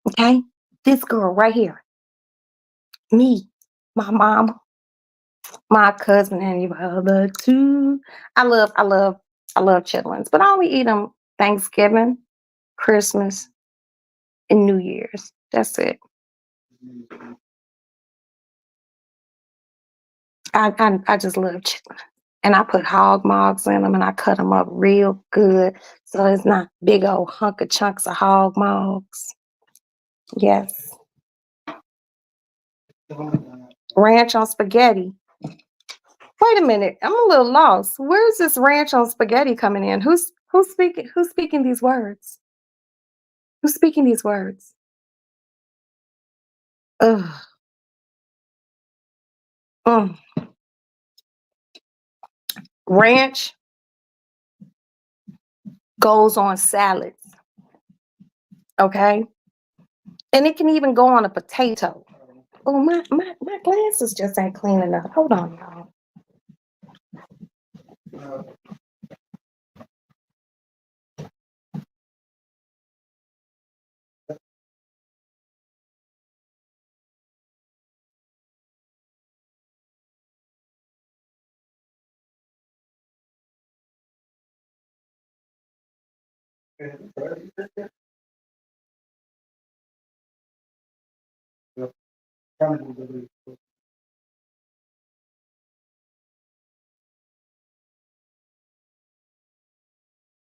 Okay? This girl right here, me, my mom, my cousin, and your other too. I love chitlins, but I only eat them Thanksgiving, Christmas, and New Year's. That's it. I just love chitlins. And I put hog mogs in them and I cut them up real good. So it's not big old hunk of chunks of hog mogs. Yes. Ranch on spaghetti. Wait a minute. I'm a little lost. Where's this ranch on spaghetti coming in? Who's speaking these words? Who's speaking these words? Ugh. Mm. Ranch goes on salads. Okay. And it can even go on a potato. Oh, my glasses just ain't clean enough. Hold on, y'all.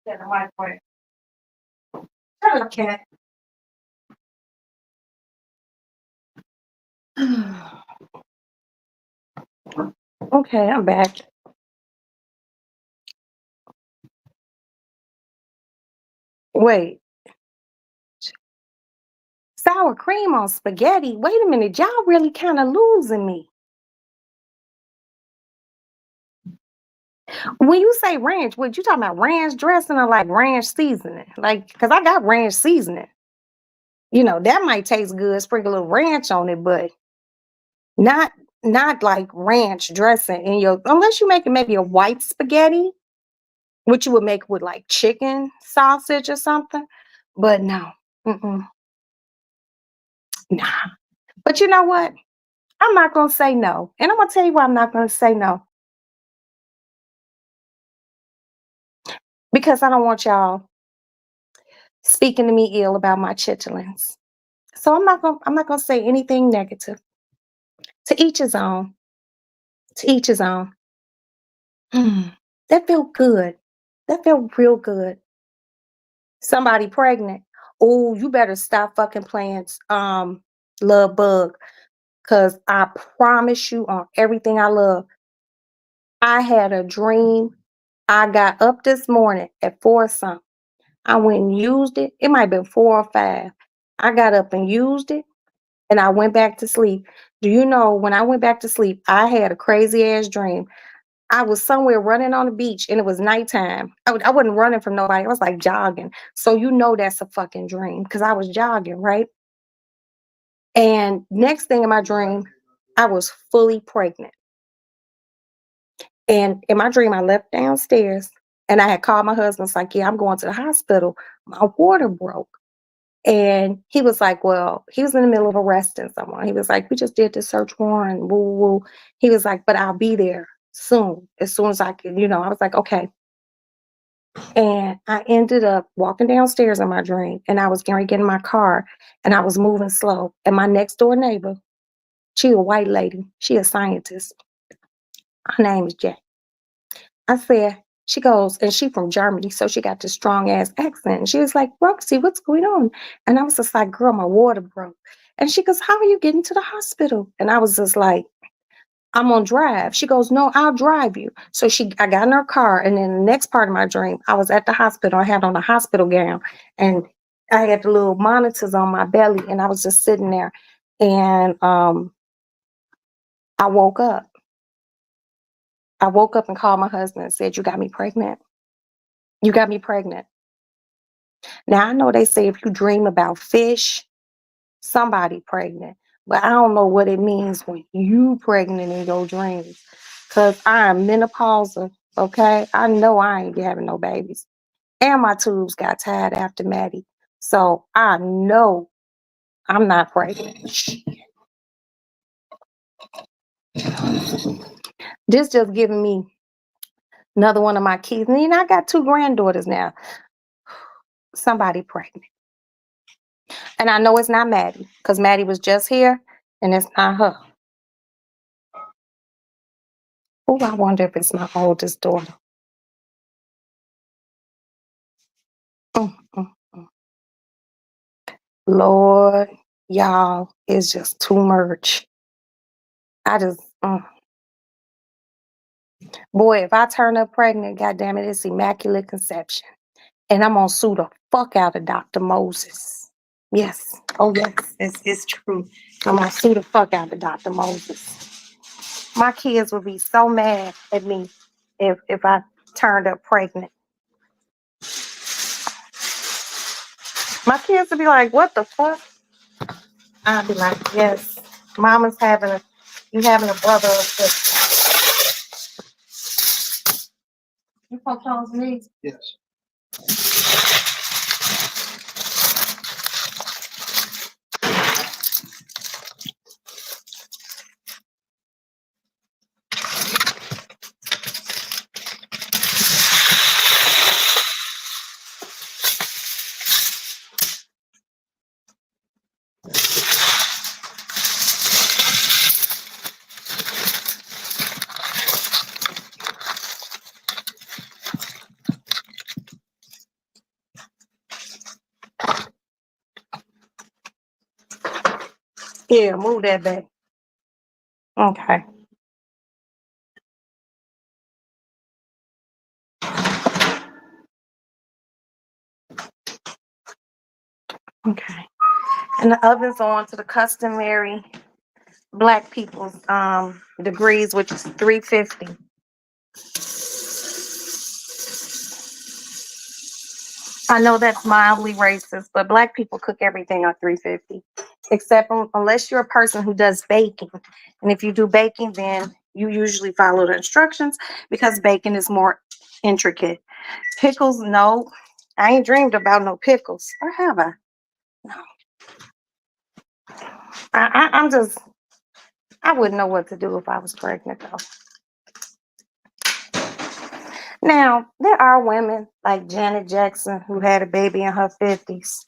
Yeah, the microwave. Shut up, cat. Okay, I'm back. Wait, sour cream on spaghetti? Wait a minute, y'all really kind of losing me. When you say ranch, what you talking about? Ranch dressing or like ranch seasoning? Like, cause I got ranch seasoning. You know that might taste good. Sprinkle a little ranch on it, but not not like ranch dressing in your. Unless you make it maybe a white spaghetti, which you would make with like chicken sausage or something. But no, mm-mm, nah. But you know what? I'm not gonna say no, and I'm gonna tell you why I'm not gonna say no. Because I don't want y'all speaking to me ill about my chitlins. So I'm not gonna say anything negative. To each his own. To each his own. That felt good. That felt real good. Somebody pregnant. Oh, you better stop fucking playing love bug. Cause I promise you on everything I love. I had a dream. I got up this morning at 4 something. I went and used it. It might have been 4 or 5. I got up and used it and I went back to sleep. Do you know when I went back to sleep, I had a crazy ass dream. I was somewhere running on the beach and it was nighttime. I wasn't running from nobody. I was like jogging. So you know that's a fucking dream because I was jogging, right? And next thing in my dream, I was fully pregnant. And in my dream, I left downstairs and I had called my husband. It's like, yeah, I'm going to the hospital. My water broke. And he was like, well, he was in the middle of arresting someone. He was like, we just did the search warrant. Woo, woo, woo. He was like, but I'll be there soon as I can, I was like, okay. And I ended up walking downstairs in my dream and I was getting in my car and I was moving slow. And my next door neighbor, she a white lady. She a scientist. Her name is Jack. I said, she goes, and she from Germany, so she got this strong ass accent. And she was like, Roxy, what's going on? And I was just like, girl, my water broke. And she goes, how are you getting to the hospital? And I was just like, I'm on drive. She goes, no, I'll drive you. So I got in her car. And then the next part of my dream, I was at the hospital. I had on a hospital gown and I had the little monitors on my belly and I was just sitting there. And I woke up. I woke up and called my husband and said, you got me pregnant. You got me pregnant. Now I know they say if you dream about fish, somebody pregnant. But I don't know what it means when you pregnant in your dreams. Cause I am menopausal. Okay. I know I ain't having no babies. And my tubes got tied after Maddie. So I know I'm not pregnant. This just giving me another one of my kids. And I got 2 granddaughters now. Somebody pregnant. And I know it's not Maddie. Because Maddie was just here and it's not her. Oh, I wonder if it's my oldest daughter. Mm, mm, mm. Lord, y'all, it's just too much. I just, boy, if I turn up pregnant, goddamn it, it's immaculate conception. And I'm gonna sue the fuck out of Dr. Moses. Yes. Oh, yes, it's true. I'm gonna sue the fuck out of Dr. Moses. My kids would be so mad at me if I turned up pregnant. My kids would be like, what the fuck? I'd be like, yes, mama's you having a brother or sister. You folks on me? Yes. Yeah, move that back. Okay. Okay. And the oven's on to the customary Black people's degrees, which is 350. I know that's mildly racist, but Black people cook everything on 350, except unless you're a person who does baking. And if you do baking, then you usually follow the instructions because baking is more intricate. Pickles, no. I ain't dreamed about no pickles. Or have I? No. I wouldn't know what to do if I was pregnant, though. Now, there are women like Janet Jackson who had a baby in her 50s.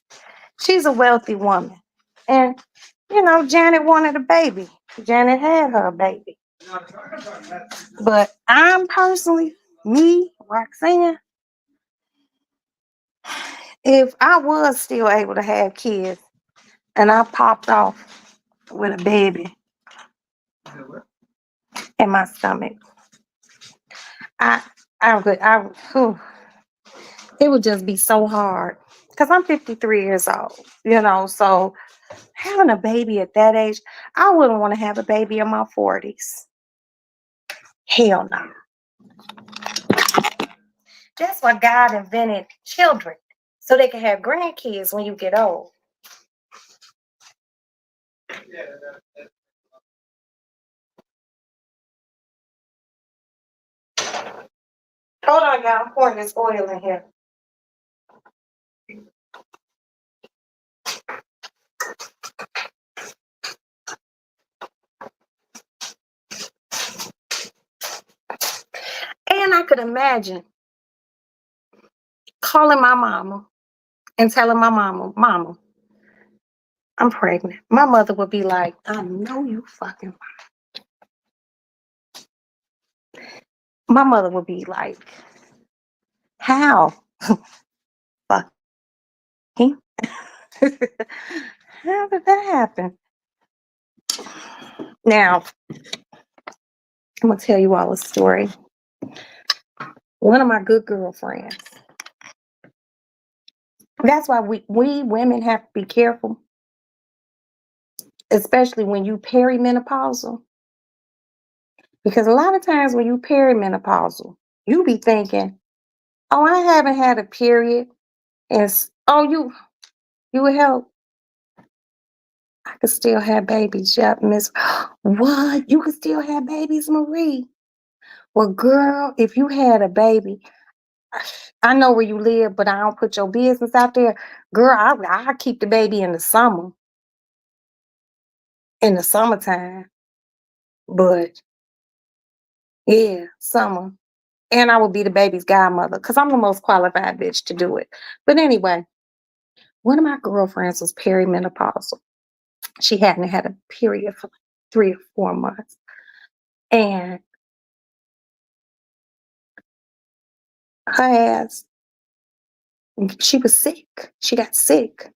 She's a wealthy woman. And, Janet wanted a baby. Janet had her baby. But I'm personally, me, Roxanne, if I was still able to have kids and I popped off with a baby in my stomach, whew, it would just be so hard. Because I'm 53 years old, so having a baby at that age, I wouldn't want to have a baby in my 40s. Hell no. That's why God invented children, so they can have grandkids when you get old. Hold on, y'all. I'm pouring this oil in here. And I could imagine calling my mama and telling my mama, I'm pregnant. My mother would be like, I know you fucking lying. My mother would be like, how? Fucking. How did that happen? Now, I'm gonna tell you all a story. One of my good girlfriends. That's why we women have to be careful, especially when you perimenopausal. Because a lot of times when you perimenopausal, you be thinking, "Oh, I haven't had a period," and "Oh, you would help. I could still have babies." Yep, Miss. What? You could still have babies, Marie? Well, girl, if you had a baby, I know where you live, but I don't put your business out there. Girl, I keep the baby in the summer, in the summertime. But yeah, summer. And I will be the baby's godmother because I'm the most qualified bitch to do it. But anyway, one of my girlfriends was perimenopausal. She hadn't had a period for like 3 or 4 months. And her ass, she was sick. She got sick.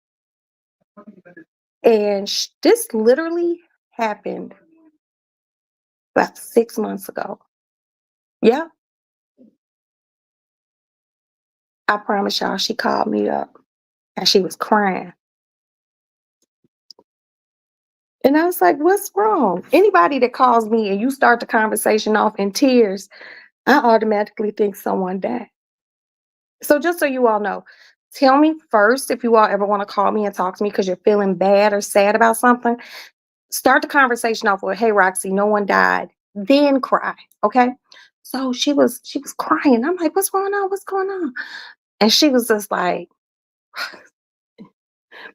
And this literally happened about 6 months ago. Yeah, I promise y'all, she called me up and she was crying. And I was like, what's wrong? Anybody that calls me and you start the conversation off in tears, I automatically think someone died. So just so you all know, tell me first if you all ever want to call me and talk to me because you're feeling bad or sad about something. Start the conversation off with, "Hey Roxy, no one died." Then cry. Okay. So she was crying. I'm like, what's going on? What's going on? And she was just like,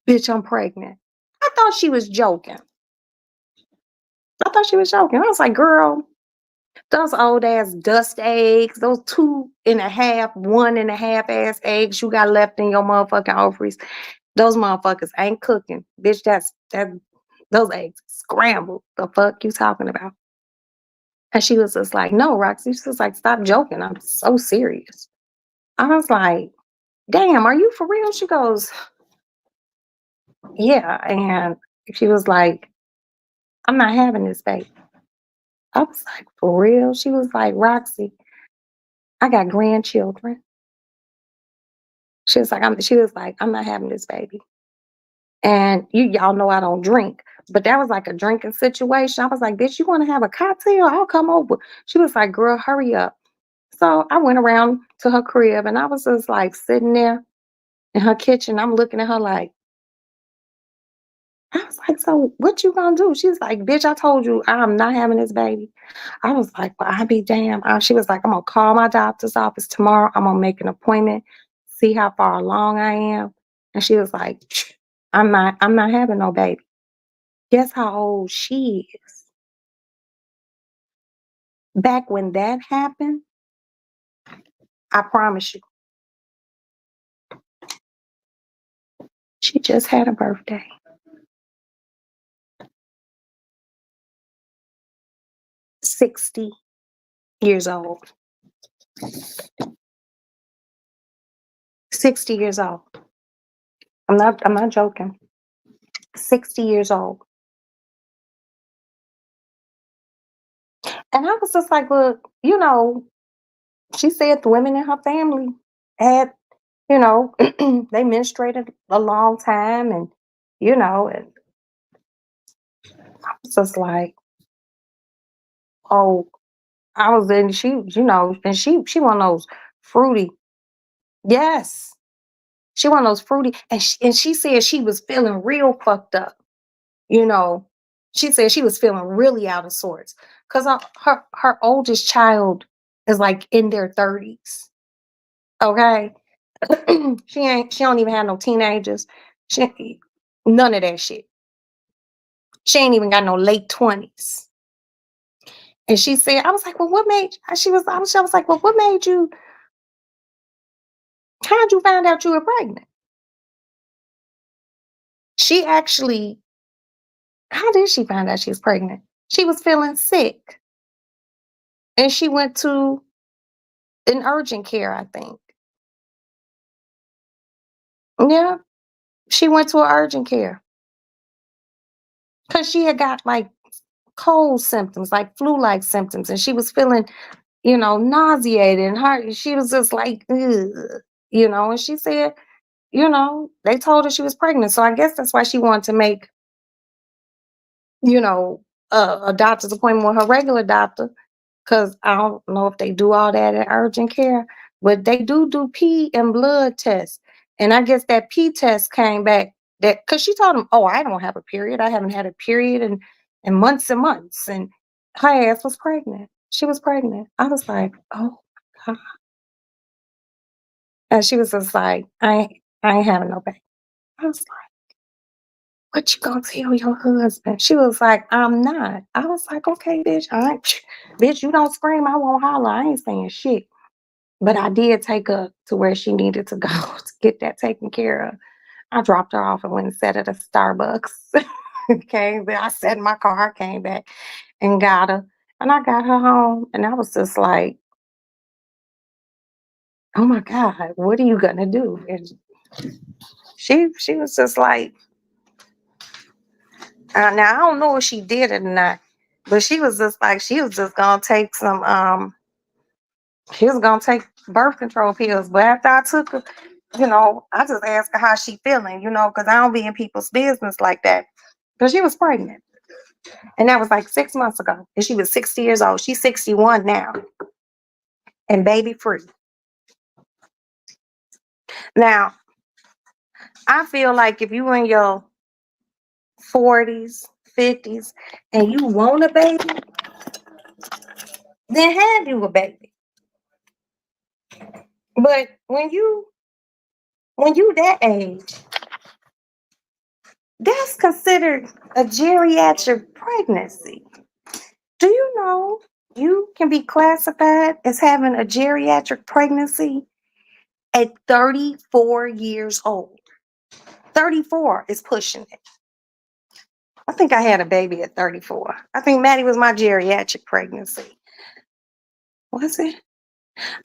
bitch, I'm pregnant. I thought she was joking. I thought she was joking. I was like, girl, those old ass dust eggs, those 2.5, 1.5 ass eggs you got left in your motherfucking ovaries, those motherfuckers ain't cooking. Bitch, that those eggs scrambled. The fuck you talking about? And she was just like, no, Roxy. She was like, stop joking. I'm so serious. I was like, damn, are you for real? She goes, yeah. And she was like, I'm not having this baby. I was like, for real? She was like, Roxy, I got grandchildren. She was like, I'm not having this baby. And y'all know I don't drink. But that was like a drinking situation. I was like, bitch, you want to have a cocktail? I'll come over. She was like, girl, hurry up. So I went around to her crib and I was just like sitting there in her kitchen. I'm looking at her like, I was like, so what you gonna do? She's like, bitch, I told you I'm not having this baby. I was like, well, I be damned. She was like, I'm gonna call my doctor's office tomorrow. I'm gonna make an appointment, see how far along I am. And she was like, I'm not having no baby. Guess how old she is? Back when that happened, I promise you, she just had a birthday. 60 years old. 60 years old. I'm not joking. 60 years old. And I was just like, well, she said the women in her family had, they menstruated a long time and I was just like, oh, I was in and she one of those fruity. Yes. She one of those fruity and she said she was feeling real fucked up. You know, she said she was feeling really out of sorts because her oldest child is like in their 30s. Okay. She don't even have no teenagers. None of that shit. She ain't even got no late 20s. And she said, I was like, well, what made I was like, well, what made you how'd you find out you were pregnant? She actually, how did she find out she was pregnant? She was feeling sick. And she went to an urgent care, I think. Yeah. She went to an urgent care. Because she had got like cold symptoms, like flu-like symptoms, and she was feeling, nauseated, and she was just like, ugh, and she said, they told her she was pregnant. So I guess that's why she wanted to make, you know, a doctor's appointment with her regular doctor, because I don't know if they do all that in urgent care, but they do pee and blood tests. And I guess that pee test came back that because she told him, "Oh, I don't have a period. I haven't had a period in months and months." And her ass was pregnant. She was pregnant. I was like, "Oh my God." And she was just like, I ain't having no baby. I was like, "What you gonna tell your husband?" She was like, "I'm not." I was like, "Okay, bitch. I ain't, bitch, you don't scream, I won't holler. I ain't saying shit." But I did take her to where she needed to go to get that taken care of. I dropped her off and went and sat at a Starbucks. Okay, then I sat in my car, came back and got her. And I got her home, and I was just like, "Oh my God, what are you gonna do?" And she was just like, now I don't know if she did it or not, but she was just like, she was just gonna take she was gonna take birth control pills. But after I took her, I just asked her how she feeling, because I don't be in people's business like that. Because she was pregnant. And that was like 6 months ago. And she was 60 years old. She's 61 now and baby free. Now, I feel like if you in your 40s, 50s, and you want a baby, then have you a baby. But when you that age, that's considered a geriatric pregnancy. Do you know you can be classified as having a geriatric pregnancy at 34 years old? 34 is pushing it. I think I had a baby at 34. I think Maddie was my geriatric pregnancy. Was it?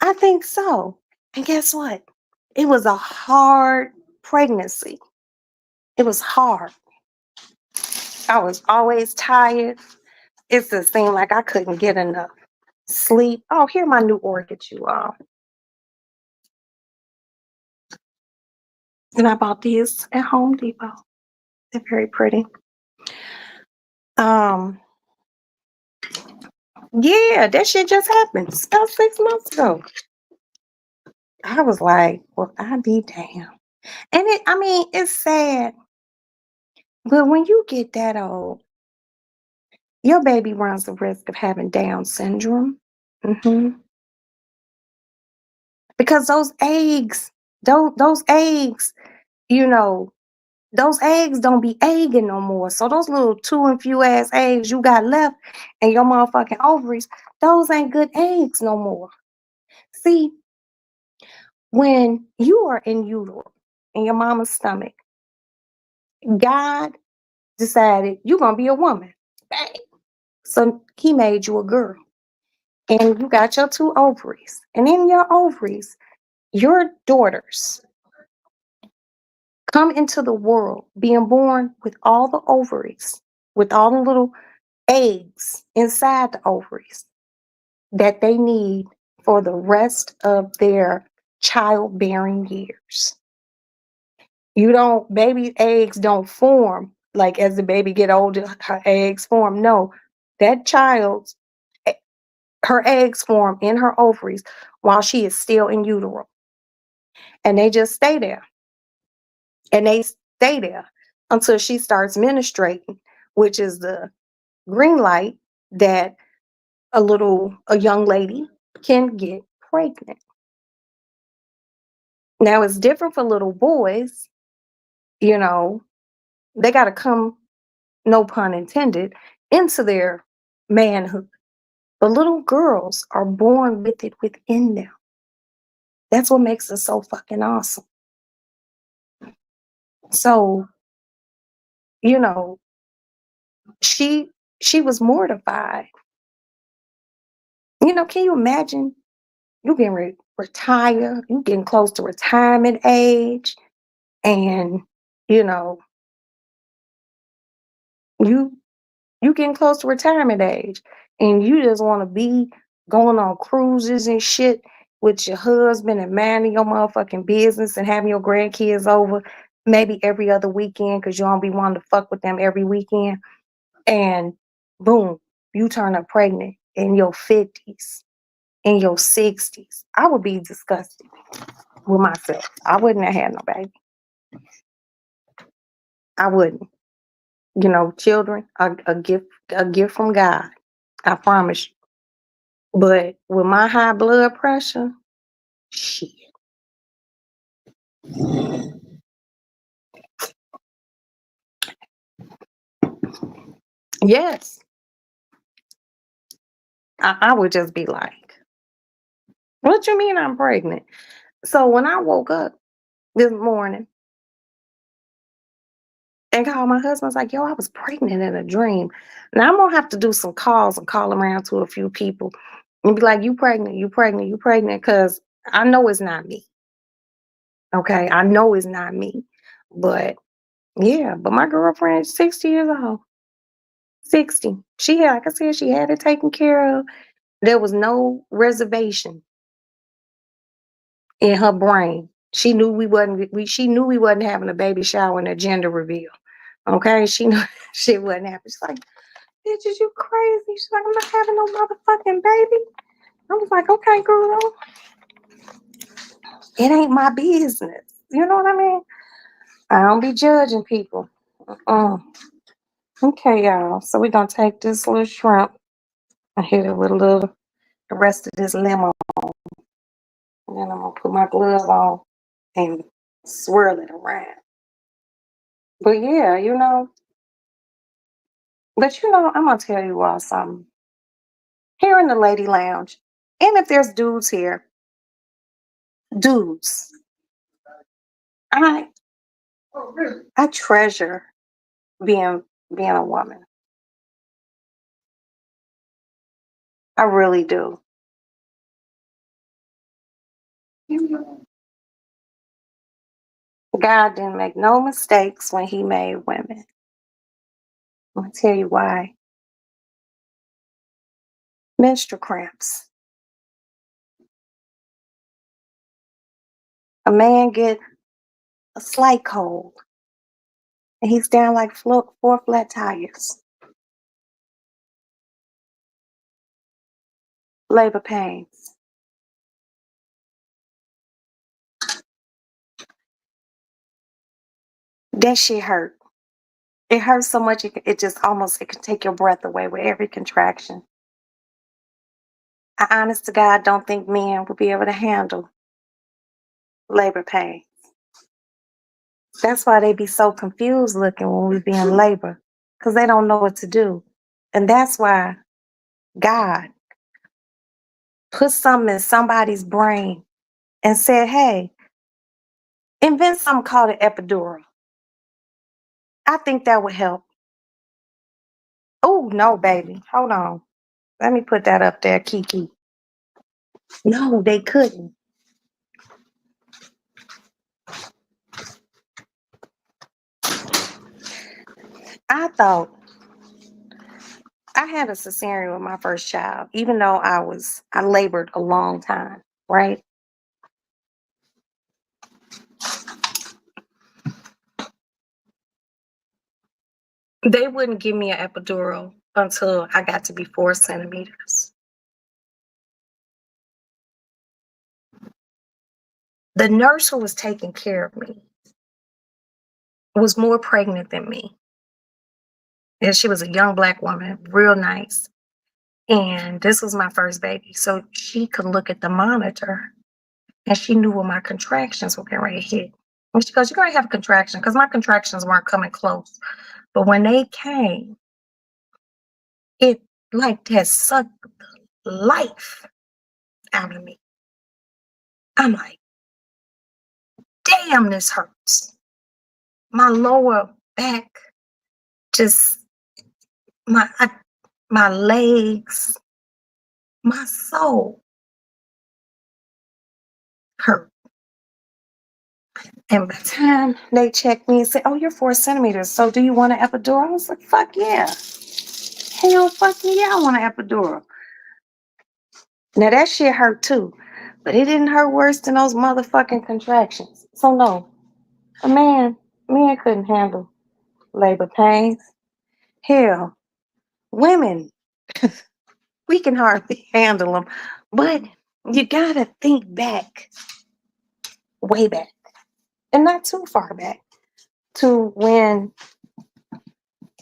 I think so. And guess what? It was a hard pregnancy. It was hard. I was always tired. It just seemed like I couldn't get enough sleep. Oh, here are my new orchids, you all. And I bought these at Home Depot. They're very pretty. Um, yeah, that shit just happened about 6 months ago. I was like, well, I be damn. And it's sad, but when you get that old, your baby runs the risk of having Down syndrome. hmm Because those eggs, you know, those eggs don't be egging no more. So those little two and few ass eggs you got left in your motherfucking ovaries, those ain't good eggs no more. See, when you are in utero, in your mama's stomach, God decided you're gonna be a woman. Bang. So he made you a girl. And you got your two ovaries. And in your ovaries, your daughters come into the world being born with all the ovaries, with all the little eggs inside the ovaries that they need for the rest of their childbearing years. Baby eggs don't form like as the baby get older, her eggs form. No, that child's her eggs form in her ovaries while she is still in utero. And they just stay there. And they stay there until she starts menstruating, which is the green light that a young lady can get pregnant. Now it's different for little boys, you know, they got to come, no pun intended, into their manhood. But little girls are born with it within them. That's what makes it so fucking awesome. So, you know, she she was mortified. Can you imagine you getting retire, you getting close to retirement age, and you know, you You getting close to retirement age, and you just want to be going on cruises and shit with your husband and minding your motherfucking business and having your grandkids over maybe every other weekend because you don't be wanting to fuck with them every weekend. And boom, you turn up pregnant in your 50s, in your 60s. I would be disgusted with myself. I wouldn't have had no baby. I wouldn't. You know, children are a gift from God. I promise you. But with my high blood pressure, shit. Yes. I would just be like, what you mean I'm pregnant? So when I woke up this morning and called my husband, I was like, yo, I was pregnant in a dream. Now I'm gonna have to do some calls and call around to a few people and be like, you pregnant, you pregnant, you pregnant, because I know it's not me. Okay. I know it's not me. But yeah, but my girlfriend is 60 years old. 60. She had, like I said, she had it taken care of. There was no reservation in her brain. She knew she knew we wasn't having a baby shower and a gender reveal. Okay. She knew shit wasn't happening. She's like, bitch, is you crazy? She's like, I'm not having no motherfucking baby. I was like, okay, girl. It ain't my business. You know what I mean? I don't be judging people. Okay, y'all. So we're gonna take this little shrimp and hit it with a little the rest of this lemon. And then I'm gonna put my glove on and swirl it around. But yeah, I'm gonna tell you all something. Here in the lady lounge, and if there's dudes here, dudes, I I treasure being a woman. I really do. God didn't make no mistakes when he made women. I'm gonna tell you why. Menstrual cramps. A man get a slight cold and he's down like four flat tires. Labor pains. That shit hurt. It hurts so much it just almost it can take your breath away with every contraction. I honest to God don't think men will be able to handle labor pain. That's why they be so confused looking when we be in labor, because they don't know what to do. And that's why God put something in somebody's brain and said, hey, invent something called an epidural. I think that would help. Oh, no, baby. Hold on. Let me put that up there, Kiki. No, they couldn't. I thought I had a cesarean with my first child, even though I labored a long time, right? They wouldn't give me an epidural until I got to be 4 centimeters. The nurse who was taking care of me was more pregnant than me. And she was a young Black woman, real nice. And this was my first baby. So she could look at the monitor and she knew when my contractions were getting ready to hit. And she goes, you're going to have a contraction, because my contractions weren't coming close. But when they came, it like that sucked life out of me. I'm like, damn, this hurts. My lower back, just my legs, my soul hurt. And by the time they checked me and said, oh, you're 4 centimeters, so do you want an epidural? I was like, fuck yeah. Hell fucking yeah, I want an epidural. Now that shit hurt too, but it didn't hurt worse than those motherfucking contractions. So no, a man couldn't handle labor pains. Hell, women, we can hardly handle them. But you gotta think back, way back, and not too far back, to when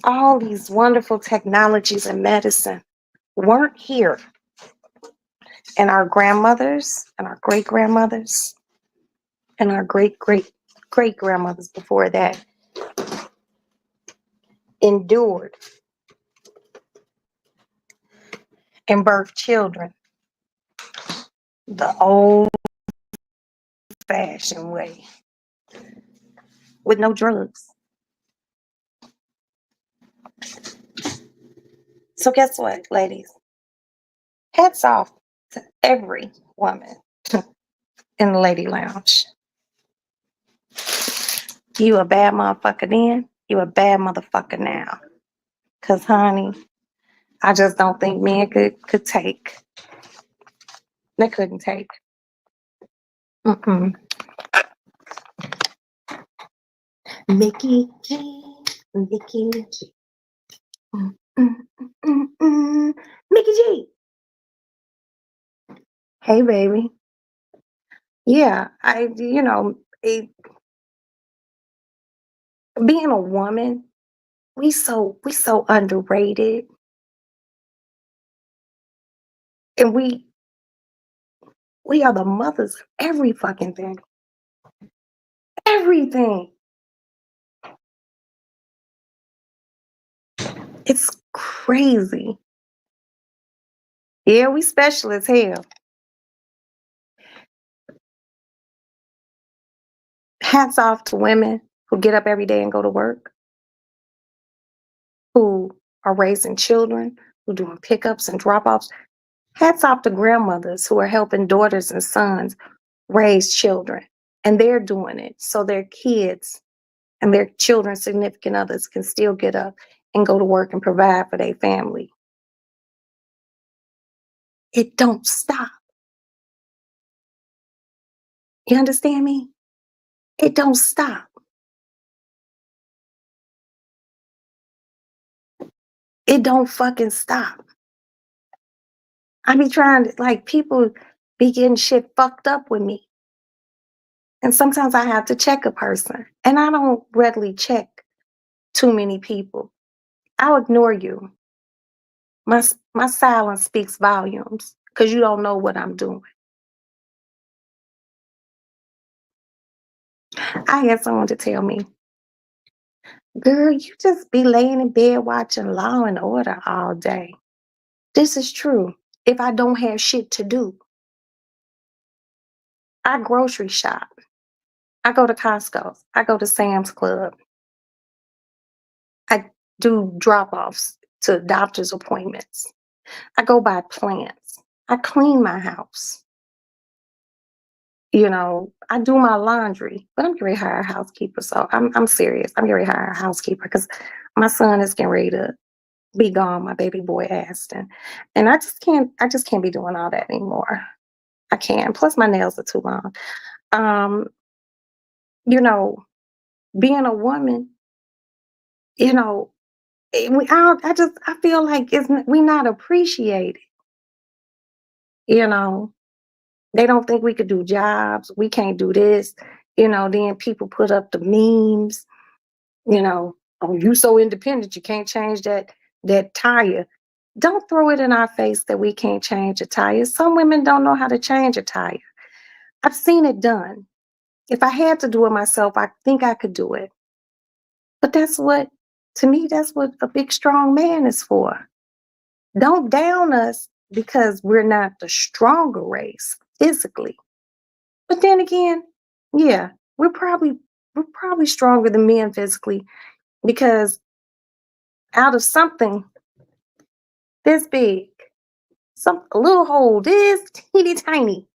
all these wonderful technologies in medicine weren't here. And our grandmothers and our great grandmothers and our great great grandmothers before that endured and birthed children the old fashioned way with no drugs. So, guess what, ladies? Hats off to every woman in the Lady Lounge. You a bad motherfucker then, you a bad motherfucker now. Because, honey, I just don't think men could take. They couldn't take. Mm-mm. Mickey G, Mickey G. Mm, mm, mm, mm, mm. Mickey G. Hey, baby. Yeah, being a woman, we so underrated, and we are the mothers of every fucking thing. Everything. It's crazy. Yeah, we special as hell. Hats off to women who get up every day and go to work, who are raising children, who doing pickups and drop-offs. Hats off to grandmothers who are helping daughters and sons raise children. And they're doing it so their kids and their children's significant others can still get up and go to work and provide for their family. It don't stop. You understand me? It don't stop. It don't fucking stop. I be trying to, like, people be getting shit fucked up with me. And sometimes I have to check a person. And I don't readily check too many people. I'll ignore you. My silence speaks volumes because you don't know what I'm doing. I had someone to tell me, girl, you just be laying in bed watching Law and Order all day. This is true. If I don't have shit to do, I grocery shop. I go to Costco. I go to Sam's Club. I do drop-offs to doctor's appointments. I go buy plants. I clean my house. I do my laundry, but I'm getting ready to hire a housekeeper. So I'm serious. I'm getting ready to hire a housekeeper because my son is getting ready to be gone, my baby boy Aston. And I just can't be doing all that anymore. I can't. Plus my nails are too long. Um, you know, being a woman, you know, I feel like we not appreciated. You know, they don't think we could do jobs. We can't do this. Then people put up the memes. Oh, you so independent, you can't change that tire. Don't throw it in our face that we can't change a tire. Some women don't know how to change a tire. I've seen it done. If I had to do it myself, I think I could do it. But to me, that's what a big, strong man is for. Don't down us because we're not the stronger race physically. But then again, yeah, we're probably stronger than men physically because out of something this big, a little hole this teeny tiny,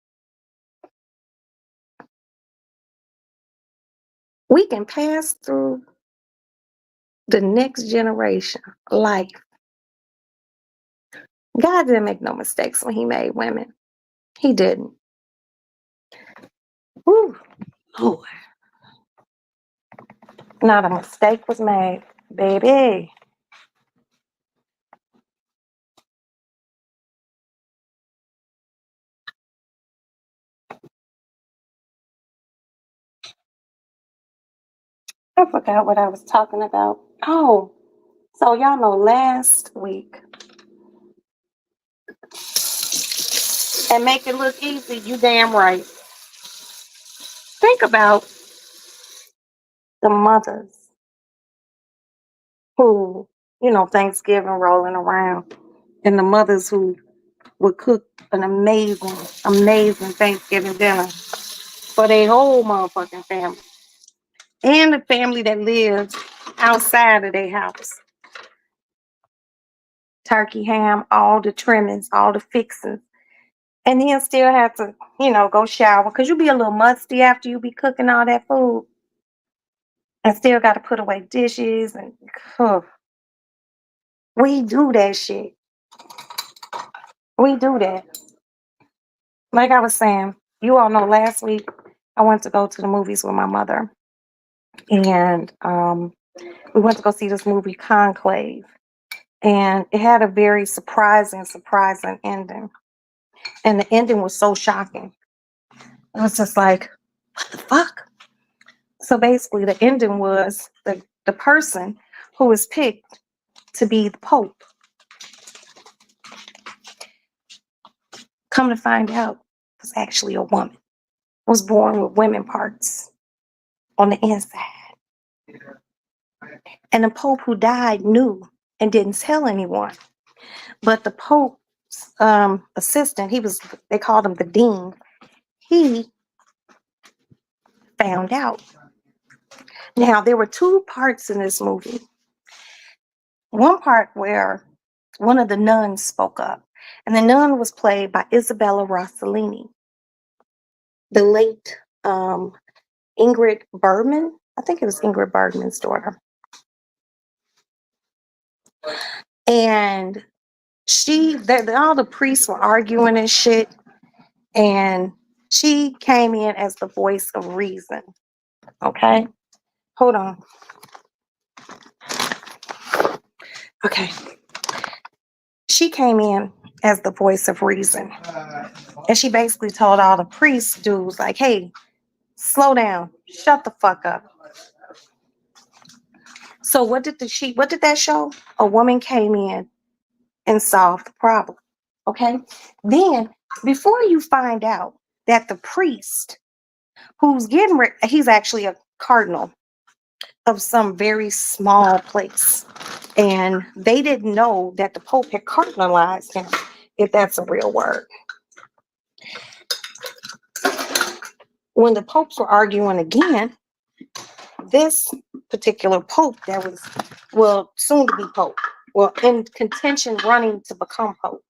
we can pass through the next generation life God didn't make no mistakes when he made women. He didn't. Whew, Lord. Not a mistake was made, baby. I forgot what I was talking about. Oh, so y'all know last week, and make it look easy, you damn right. Think about the mothers who, Thanksgiving rolling around, and the mothers who would cook an amazing, amazing Thanksgiving dinner for their whole motherfucking family. And the family that lives outside of their house. Turkey, ham, all the trimmings, all the fixings. And then still have to, go shower. Because you be a little musty after you be cooking all that food. And still got to put away dishes. And we do that shit. We do that. Like I was saying, you all know last week I went to go to the movies with my mother. And we went to go see this movie, Conclave. And it had a very surprising ending. And the ending was so shocking. It was just like, what the fuck? So basically, the ending was the person who was picked to be the Pope. Come to find out, was actually a woman. Was born with women parts on the inside. And the Pope who died knew and didn't tell anyone. But the Pope's assistant, they called him the dean, he found out. Now, there were two parts in this movie. One part where one of the nuns spoke up, and the nun was played by Isabella Rossellini. The late Ingrid Bergman, I think it was Ingrid Bergman's daughter. And all the priests were arguing and shit, and she came in as the voice of reason. Okay? Hold on. Okay. She came in as the voice of reason. And she basically told all the priests dudes, like, hey, slow down, shut the fuck up. So what did that show? A woman came in and solved the problem. Okay? Then, before you find out that the priest he's actually a cardinal of some very small place. And they didn't know that the Pope had cardinalized him, if that's a real word. When the popes were arguing again, this particular Pope that was, soon to be Pope, in contention running to become Pope,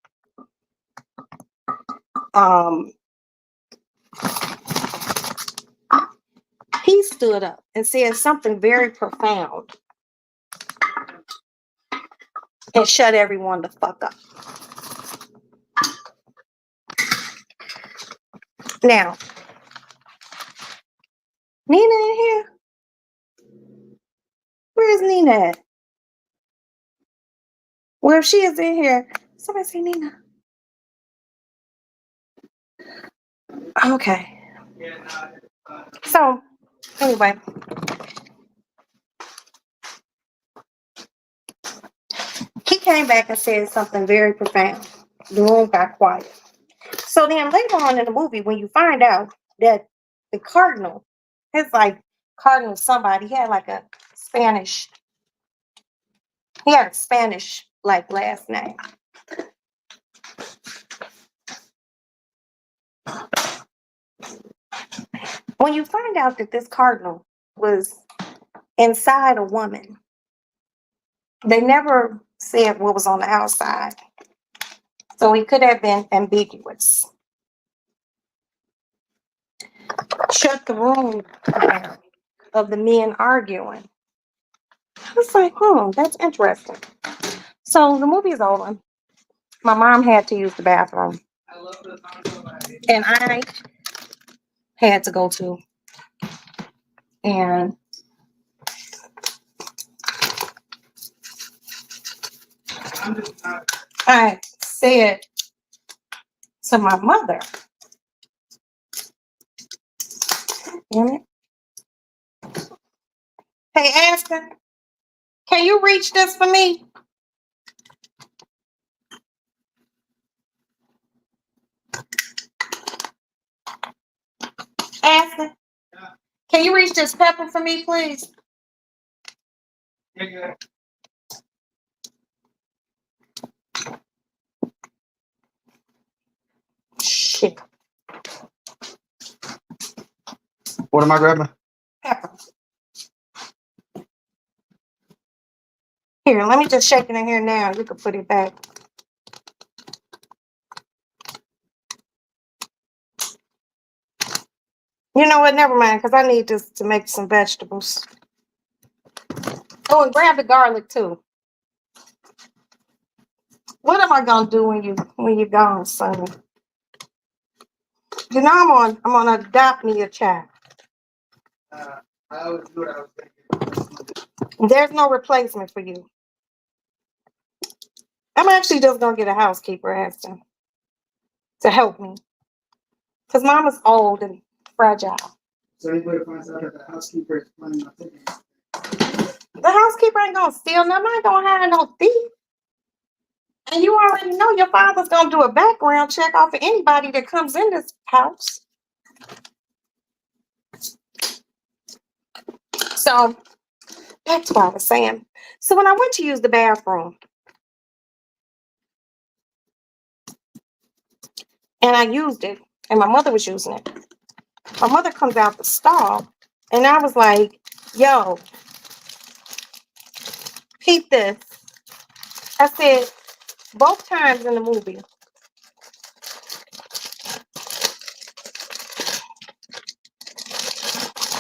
he stood up and said something very profound and shut everyone the fuck up. Now, Nina in here? Where's Nina at? Well, if she is in here, somebody say Nina. Okay. So, anyway. He came back and said something very profound. The room got quiet. So then later on in the movie, when you find out that the cardinal, it's like cardinal somebody, he had a Spanish like last name. When you find out that this cardinal was inside a woman, they never said what was on the outside. So he could have been ambiguous. Shut the room down of the men arguing. I was like, that's interesting. So the movie is over. my mom had to use the bathroom, I love the taco. and I had to go to. And I'm just not. I said to my mother, damn it. Hey, Aston, can you reach this for me? Aston, can you reach this pepper for me, please? Yeah. Shit, What am I grabbing? pepper. Here, let me just shake it in here now. You can put it back. You know what? Never mind, because I need this to make some vegetables. Oh, and grab the garlic too. What am I gonna do when you're gone, son? You know I'm gonna adopt me a child. I always do what I was thinking. There's no replacement for you. I'm actually just gonna get a housekeeper, Aston, to help me. Cause mama's old and fragile. So anybody finds out that the housekeeper is planning on taking it. The housekeeper ain't gonna steal nothing. I ain't gonna hire no thief. And you already know your father's gonna do a background check off of anybody that comes in this house. So that's what I was saying. So when I went to use the bathroom and I used it, and my mother was using it, my mother comes out the stall, and I was like, yo, peep this. I said, both times in the movie,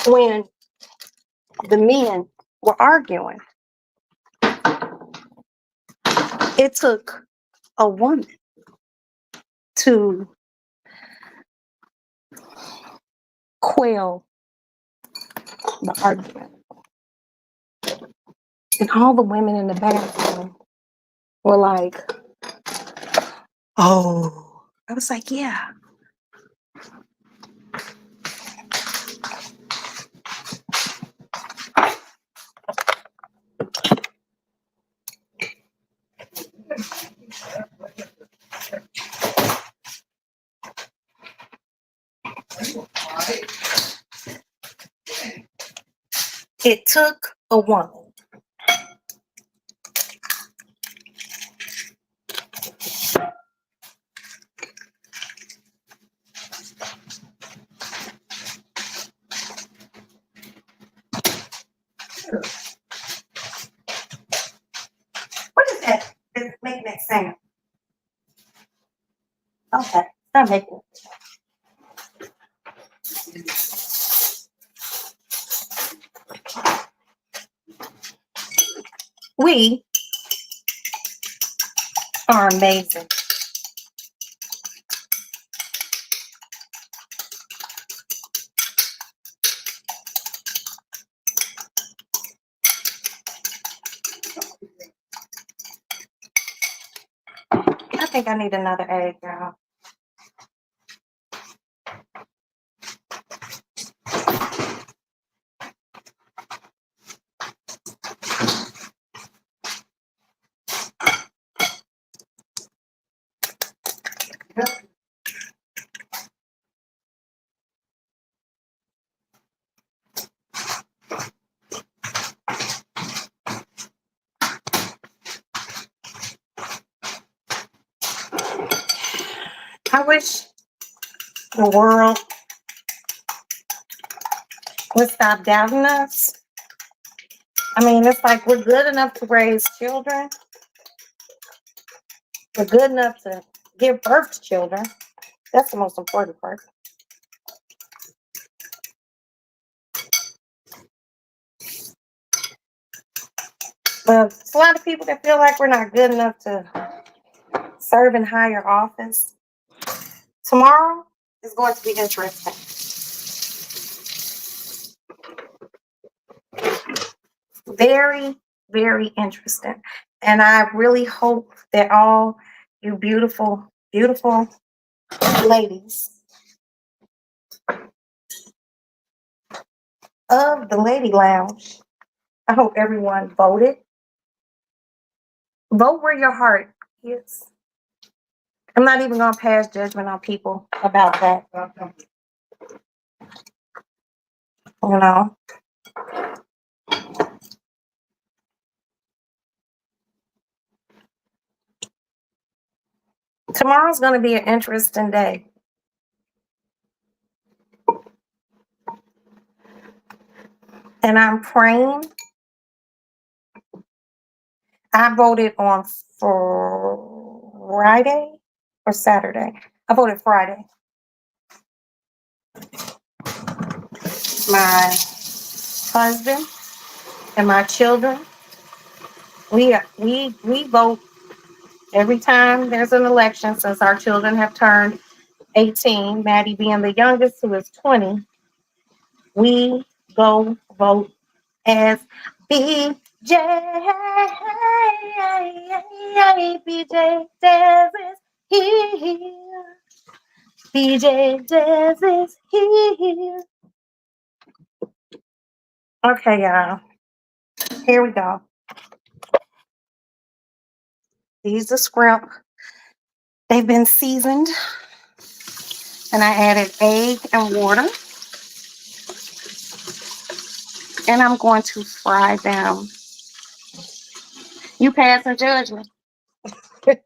when the men were arguing, it took a woman to quell the argument. And all the women in the bathroom were like, oh. I was like, yeah. It took a woman. What is that? It's making that sound. Okay, stop making it. We are amazing. I think I need another egg, y'all. I wish the world would stop doubting us. I mean, it's like we're good enough to raise children. We're good enough to give birth to children. That's the most important part. But it's a lot of people that feel like we're not good enough to serve in higher office. Tomorrow is going to be interesting. Very, very interesting. And I really hope that all you beautiful, beautiful ladies of the Lady Lounge, I hope everyone voted. Vote where your heart is. I'm not even going to pass judgment on people about that. You know, tomorrow's going to be an interesting day. And I'm praying. I voted on Friday or Saturday. I voted Friday. My husband and my children, we vote every time there's an election since our children have turned 18, Maddie being the youngest, who is 20. We go vote as BJ. BJ Dez is here. BJ Dez is here. Okay, y'all. Here we go. These are scrimp. They've been seasoned. And I added egg and water. And I'm going to fry them. You passing judgment.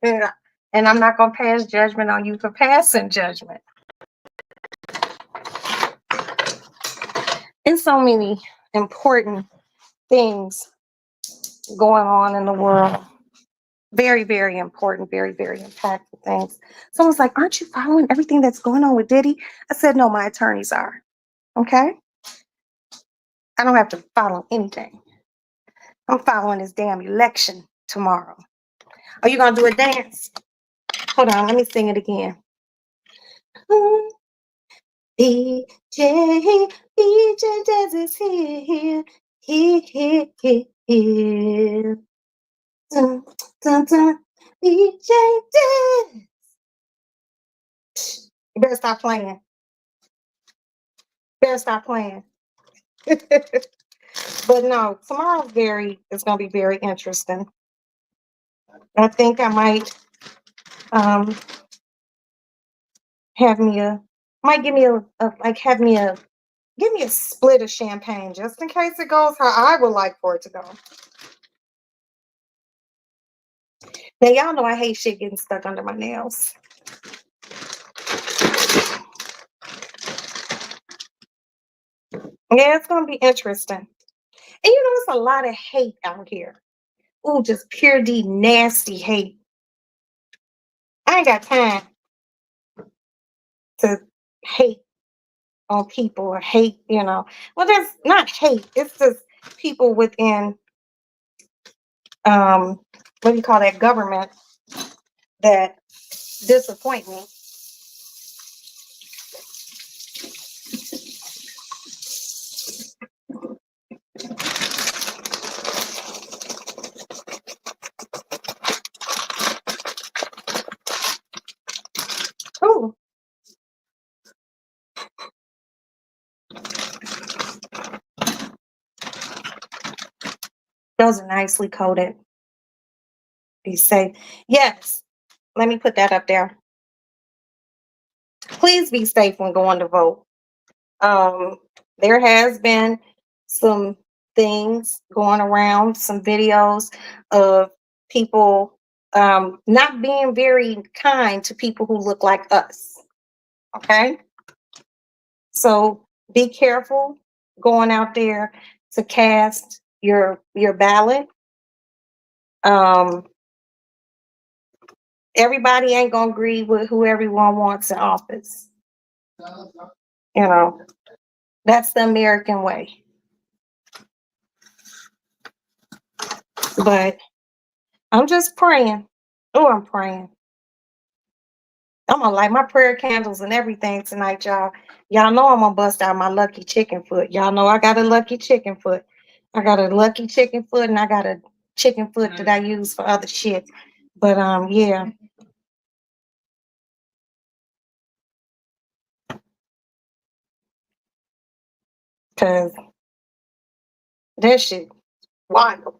And I'm not going to pass judgment on you for passing judgment. And so many important things going on in the world. Very, very important, very, very impactful things. Someone's like, aren't you following everything that's going on with Diddy? I said, no, my attorneys are. Okay? I don't have to follow anything. I'm following this damn election tomorrow. Are you going to do a dance? Hold on, let me sing it again. BJ Dez is here. Here. Dun, dun, dun. BJ Dez. You better stop playing. But no, tomorrow's it's going to be very interesting. I think I might give me a split of champagne just in case it goes how I would like for it to go. Now y'all know I hate shit getting stuck under my nails. Yeah, it's gonna be interesting. And you know, there's a lot of hate out here. Ooh, just pure D nasty hate. I ain't got time to hate on people or hate, you know. Well, there's not hate, it's just people within what do you call that, government, that disappoint me. Ooh. Those are nicely coated. Be safe. Yes. Let me put that up there. Please be safe when going to vote. There has been some things going around, some videos of people not being very kind to people who look like us. Okay? So be careful going out there to cast your ballot. Everybody ain't gonna agree with who everyone wants in office. You know, that's the American way. But I'm just praying. Oh, I'm praying I'm gonna light my prayer candles and everything tonight, y'all. Y'all know I'm gonna bust out my lucky chicken foot. Y'all know I got a lucky chicken foot. I got a lucky chicken foot and I got a chicken foot that I use for other shit. But yeah. Cause that shit wild.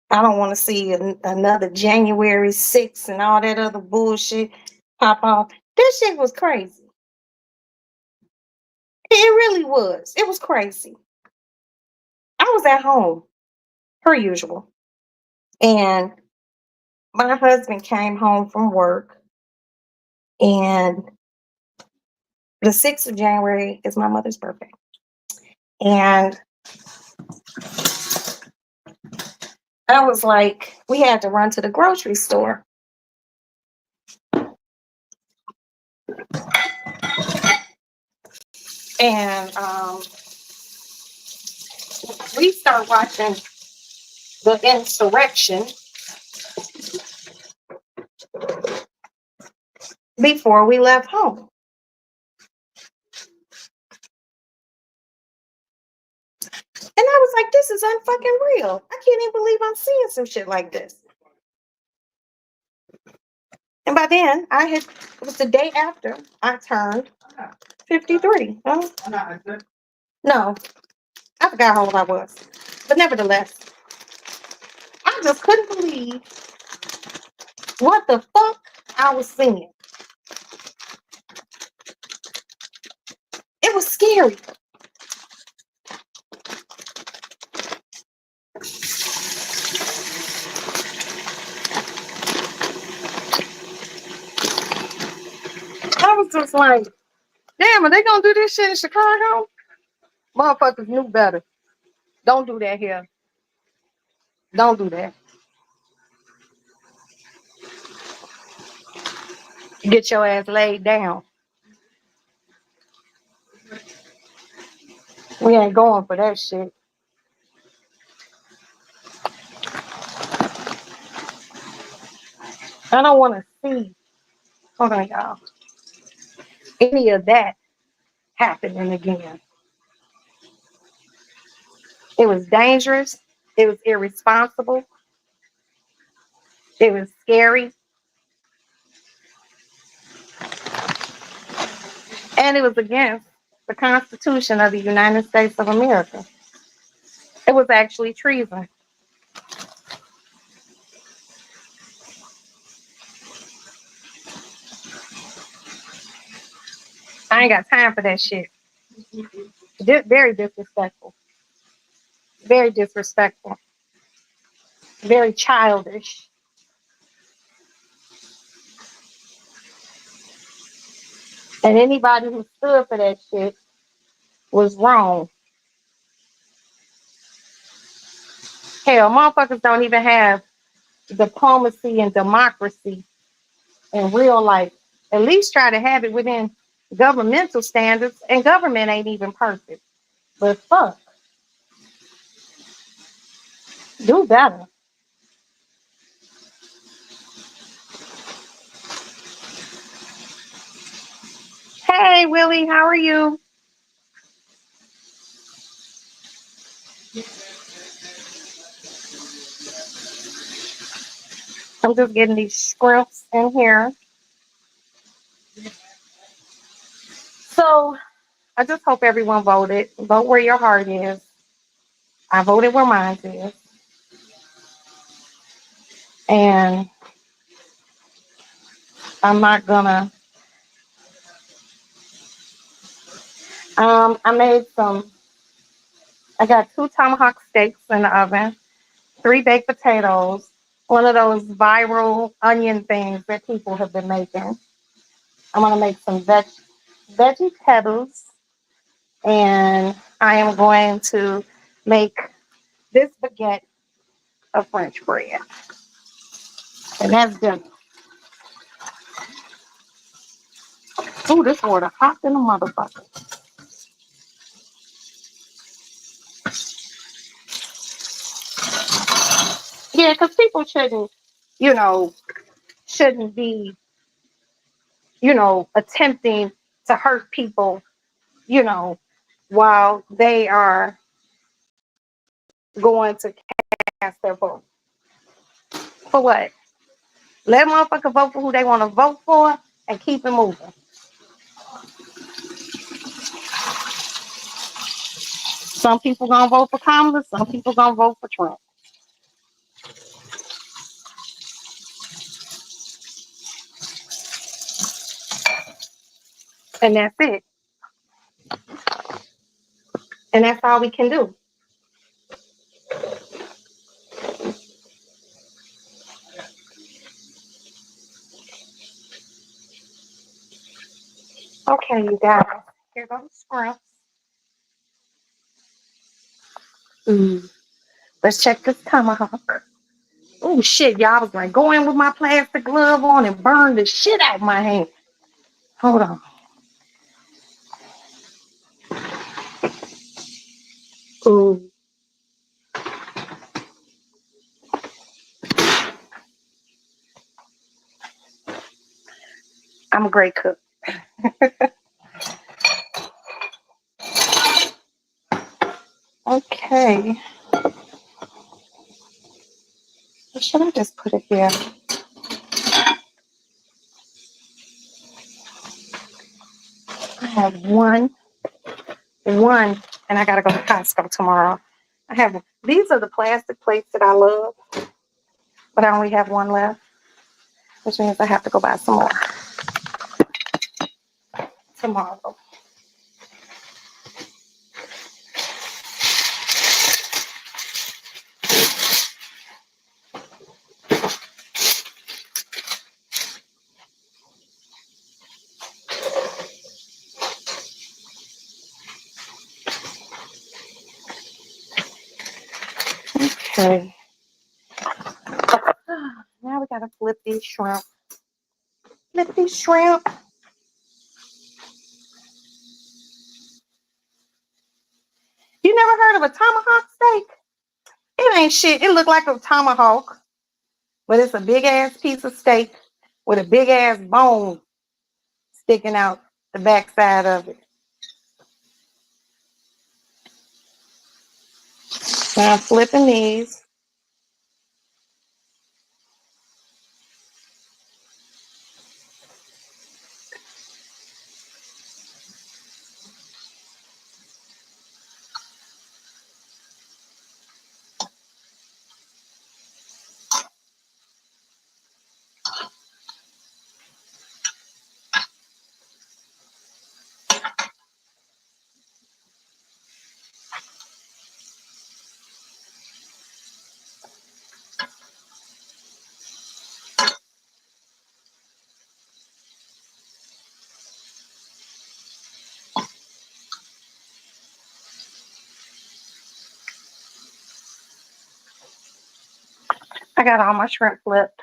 I don't want to see another January 6th and all that other bullshit pop off. This shit was crazy. It really was. It was crazy. I was at home, per usual. And my husband came home from work. And the 6th of January is my mother's birthday. And I was like, we had to run to the grocery store. And we start watching The Insurrection before we left home. And I was like, this is unfucking real. I can't even believe I'm seeing some shit like this. And by then, it was the day after I turned 53. Huh? No, I forgot how old I was. But nevertheless, I just couldn't believe what the fuck I was seeing. It was scary. I was just like, damn, are they gonna do this shit in Chicago? Motherfuckers knew better. Don't do that here. Don't do that. Get your ass laid down. We ain't going for that shit. I don't want to see, hold on, y'all, any of that happening again. It was dangerous. It was irresponsible. It was scary. And it was against the Constitution of the United States of America. It was actually treason. I ain't got time for that shit. Very disrespectful. Very disrespectful. Very childish. And anybody who stood for that shit was wrong. Hell, motherfuckers don't even have diplomacy and democracy in real life. At least try to have it within governmental standards, and government ain't even perfect. But fuck, do better. Hey, Willie, how are you? I'm just getting these scripts in here. So I just hope everyone voted. Vote where your heart is. I voted where mine is. And I'm not gonna, I got 2 tomahawk steaks in the oven, 3 baked potatoes, one of those viral onion things that people have been making. I'm gonna make some vegetables, and I am going to make this baguette of French bread. And that's dinner. Ooh, this water hot than a motherfucker. Yeah, because people shouldn't, shouldn't be, attempting to hurt people, you know, while they are going to cast their vote. For what? Let motherfucker vote for who they want to vote for and keep it moving. Some people gonna vote for Kamala, some people gonna vote for Trump. And that's it. And that's all we can do. Okay, you guys. Here goes the scrimps. Let's check this tomahawk. Oh shit, y'all, I was like go in with my plastic glove on and burn the shit out of my hand. Hold on. Ooh. I'm a great cook. Okay. Should I just put it here? I have one, and I gotta go to Costco tomorrow. These are the plastic plates that I love, but I only have one left, which means I have to go buy some more tomorrow. Okay. Now we gotta flip these shrimp. Flip these shrimp. You never heard of a tomahawk steak? It ain't shit. It look like a tomahawk, but it's a big ass piece of steak with a big ass bone sticking out the backside of it. Now I'm flipping these. I got all my shrimp flipped.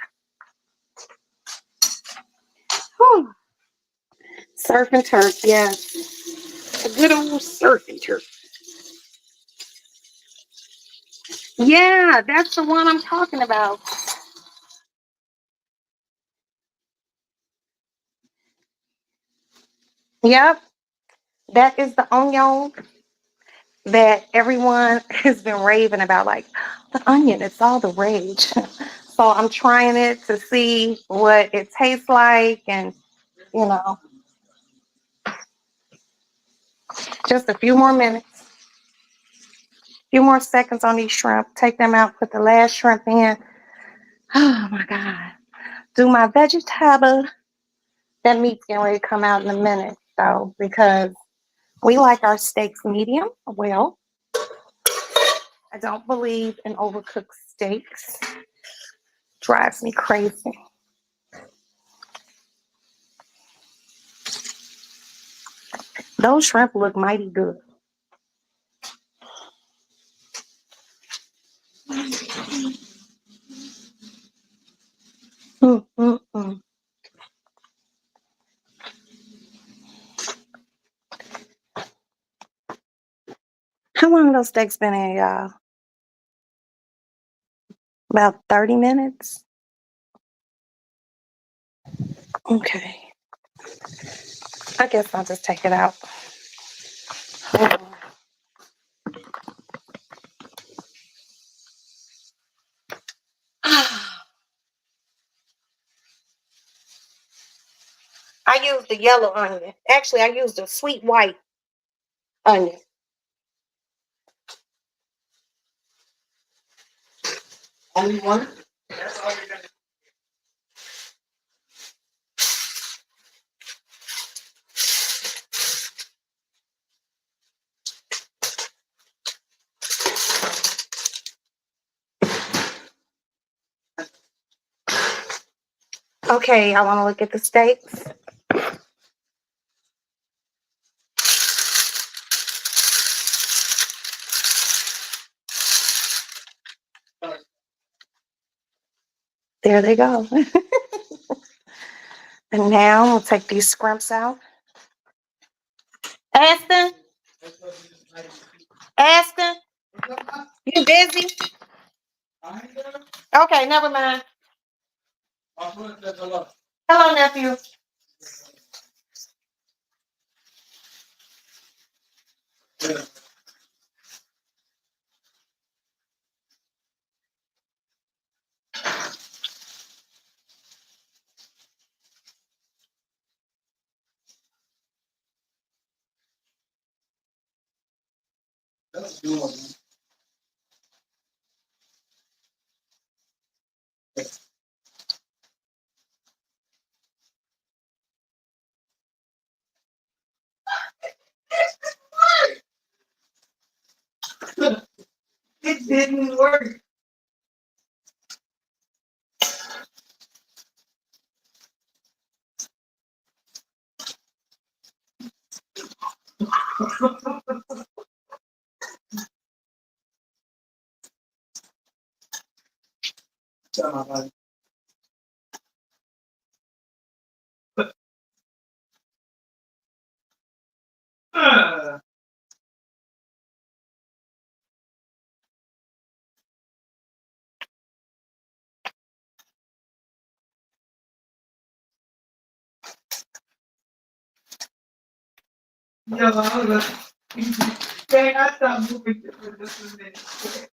Whew. Surf and turf, yes. A good old surf and turf. Yeah, that's the one I'm talking about. Yep, that is the onion that everyone has been raving about. Like, the onion, it's all the rage. So I'm trying it to see what it tastes like, and you know, just a few more minutes, few more seconds on these shrimp. Take them out, put the last shrimp in. Oh my God. Do my vegetable. That meat's getting ready to come out in a minute, though, because we like our steaks medium well. I don't believe in overcooked steaks. Drives me crazy. Those shrimp look mighty good. Mm, mm, mm. How long those steaks been in, y'all? About 30 minutes. Okay. I guess I'll just take it out. Hold on. I used the yellow onion. Actually, I used the sweet white onion. Only one? That's all you're gonna. Okay, I want to look at the steaks. There they go. And now we'll take these scrimps out. Aston, Aston, you busy? Okay, never mind. Hello, nephew. It didn't work. Yeah, I stopped moving this is it.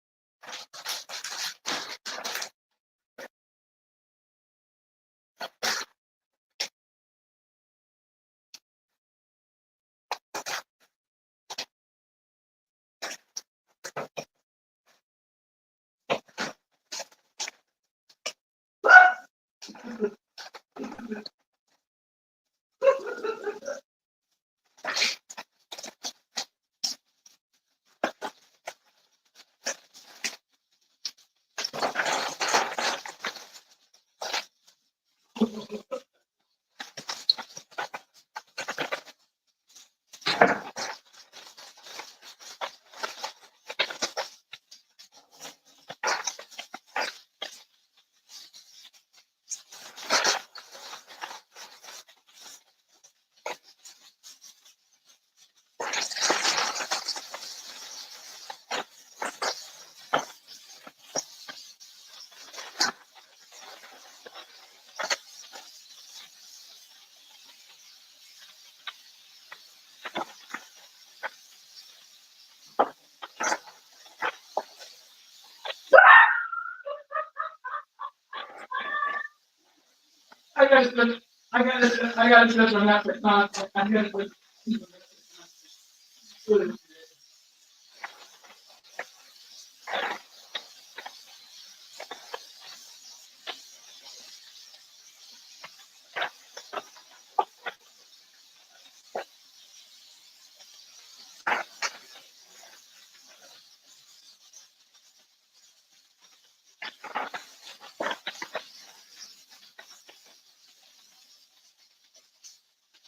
I gotta just remember concept. I gotta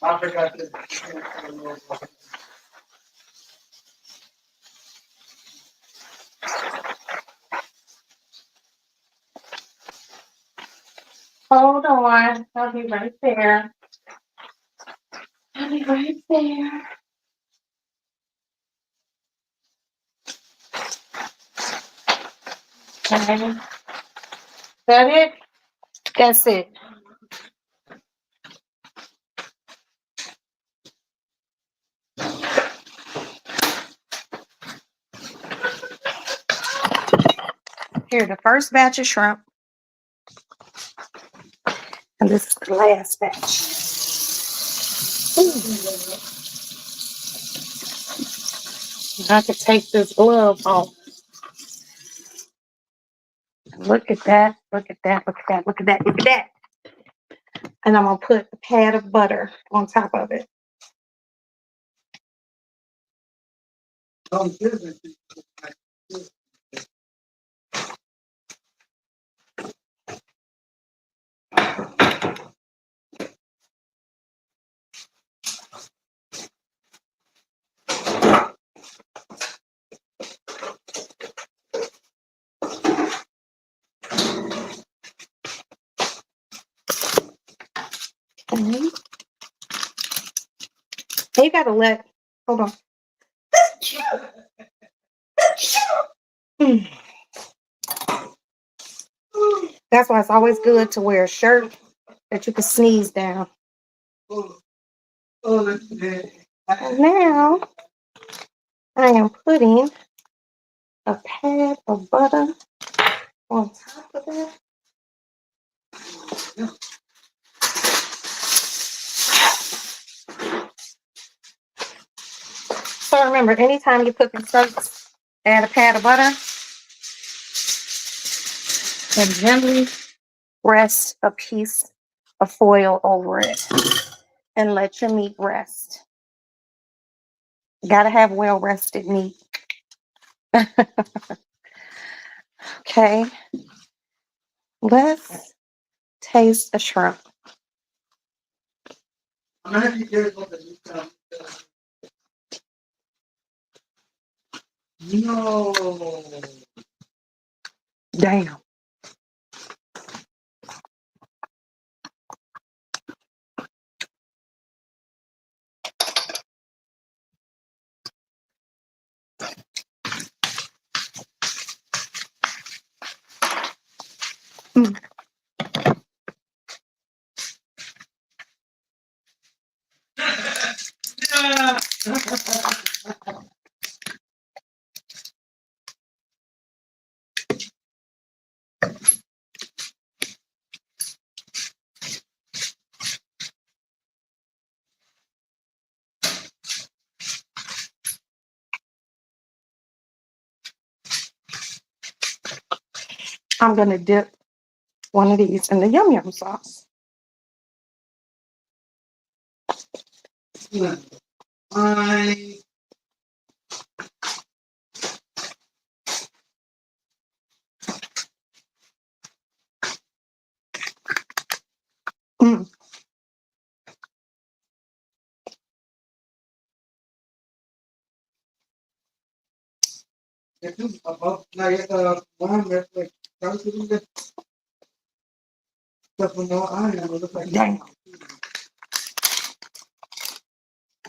I forgot to. Hold on. I'll be right there. I'll be right there. Okay. That it? That's it. Here, the first batch of shrimp. And this is the last batch. I could take this glove off. Look at that, look at that, look at that, look at that, look at that. And I'm gonna put a pad of butter on top of it. Mhm. You gotta let, hold on. Mm. That's why it's always good to wear a shirt that you can sneeze down. And now I am putting a pad of butter on top of it. So remember, anytime you cook in steaks, add a pad of butter and gently rest a piece of foil over it and let your meat rest. You gotta have well rested meat. Okay, let's taste the shrimp. I'm gonna have you guys look at this stuff. No. Damn. Mm. I'm gonna dip one of these in the yum yum sauce. I Mm. itu about like one that like kalau sudah kepenuhan yang udah like Damn.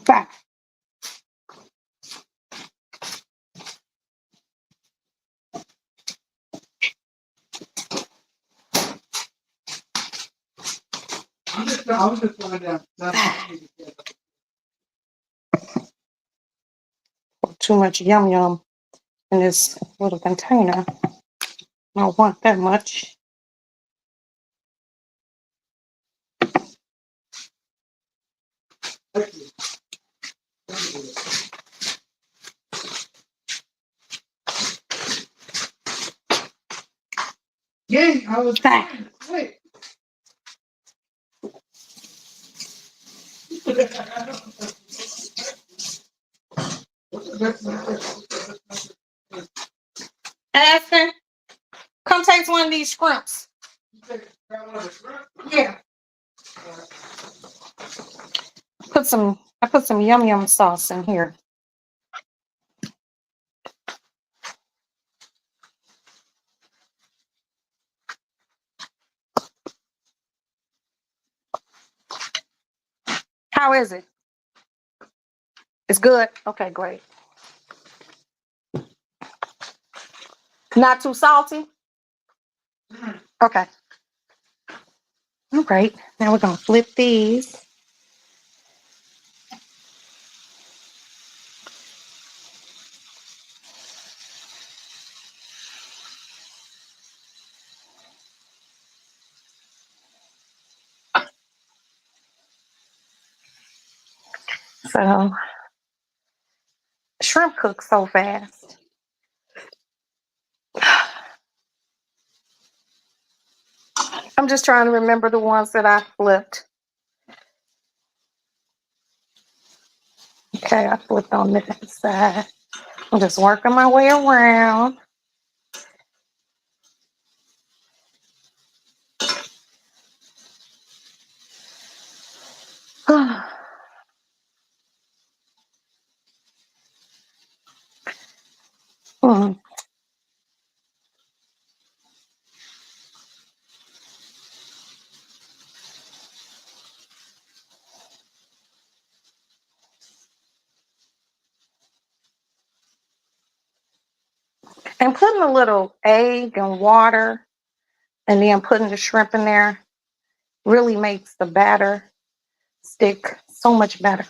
Back. I was just trying to Too much yum yum in this little container. I don't want that much. yeah, I was Back. wait. Aston, come taste one of these shrimps. Yeah. I put some yum yum sauce in here. How is it? It's good? Okay, great. Not too salty? Okay. All right. Now we're going to flip these. So shrimp cooks so fast. I'm just trying to remember the ones that I flipped. Okay, I flipped on this side. I'm just working my way around. Hmm. And putting a little egg and water and then putting the shrimp in there really makes the batter stick so much better.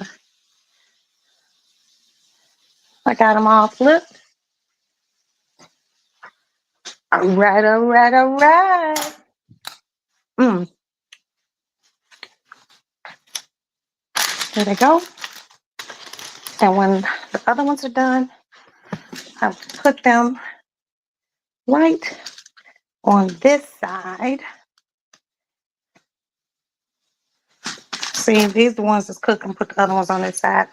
I got them all flipped. All right, all right, all right. There they go. And when the other ones are done, I'll put them right on this side. See, these are the ones that's cooking. Put the other ones on this side.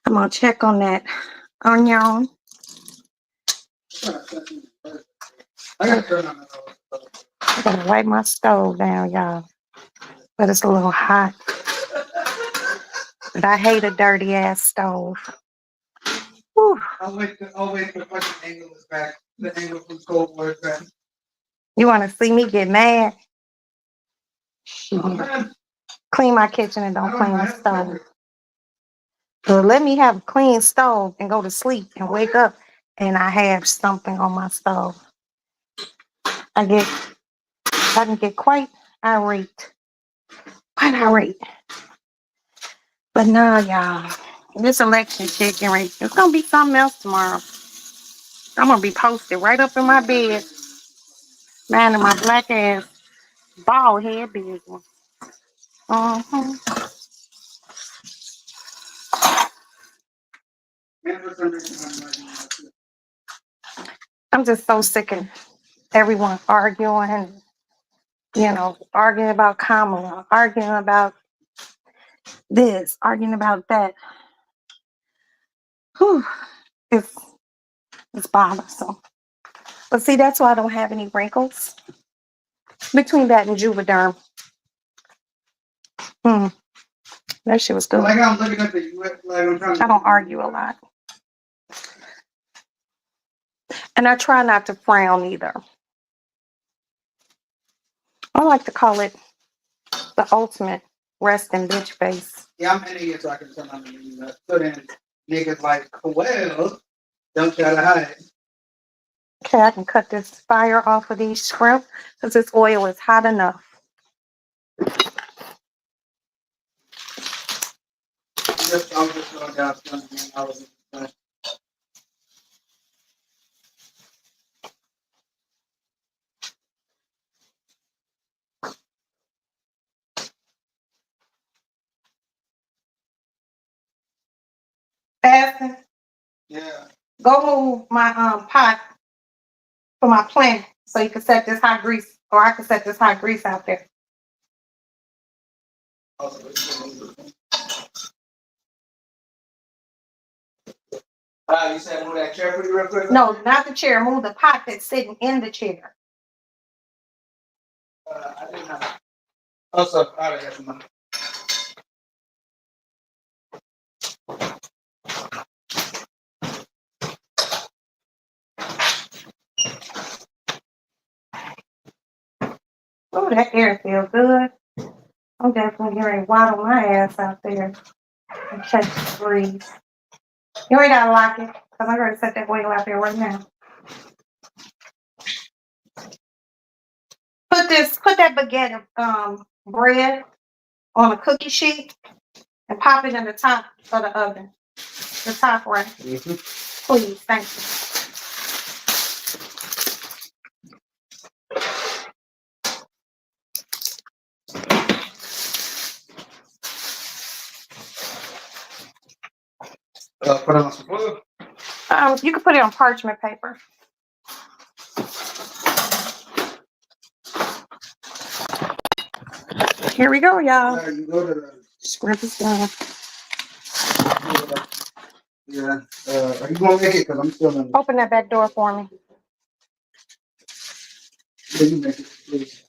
I'm gonna check on that onion. I gotta turn on the I'm gonna wipe my stove down, y'all. But it's a little hot. But I hate a dirty ass stove. Whew. I'll wait the fucking angle is back. The angle from Cold War is back. You wanna see me get mad? Man, Clean my kitchen and don't I clean the mind. stove. So let me have a clean stove and go to sleep and wake up and I have something on my stove. I can get quite irate. Quite irate. But no, y'all. This election chicken right, it's gonna be something else tomorrow. I'm gonna be posted right up in my bed. Man, in my black ass bald head business. Uh-huh. Man, for some reason, I'm not doing that. I'm just so sick of everyone arguing, arguing about Kamala, arguing about this, arguing about that. Whew, it's bothersome. But see, that's why I don't have any wrinkles between that and Juvederm. That shit was good. Like I'm looking at the US flag, I'm trying to. I don't argue a lot. And I try not to frown either. I like to call it the ultimate resting bitch face. Yeah, I'm an idiot, so I can turn on the news. So then niggas like, well, don't try to hide. Okay, I can cut this fire off of these shrimp because this oil is hot enough. I was just going down something. I was Fasting. yeah. Go move my pot for my plant so you can set this hot grease, or I can set this hot grease out there. You said move that chair for you real quick? No, not the chair. Move the pot that's sitting in the chair. I didn't know. Also, all right, that's mine. Oh, that air feels good. I'm definitely getting ready to waddle my ass out there and catch the breeze. You ain't gotta lock it, because I'm gonna set that oil out there right now. Put that baguette bread on a cookie sheet and pop it in the top of the oven. The top right. Please, thank you. Put on some food. You can put it on parchment paper. Here we go, y'all. Yeah, you go to the. Scrimp is done. Yeah. Are you gonna make it? Cause I'm still in. Open that back door for me. Yeah, you make it, please.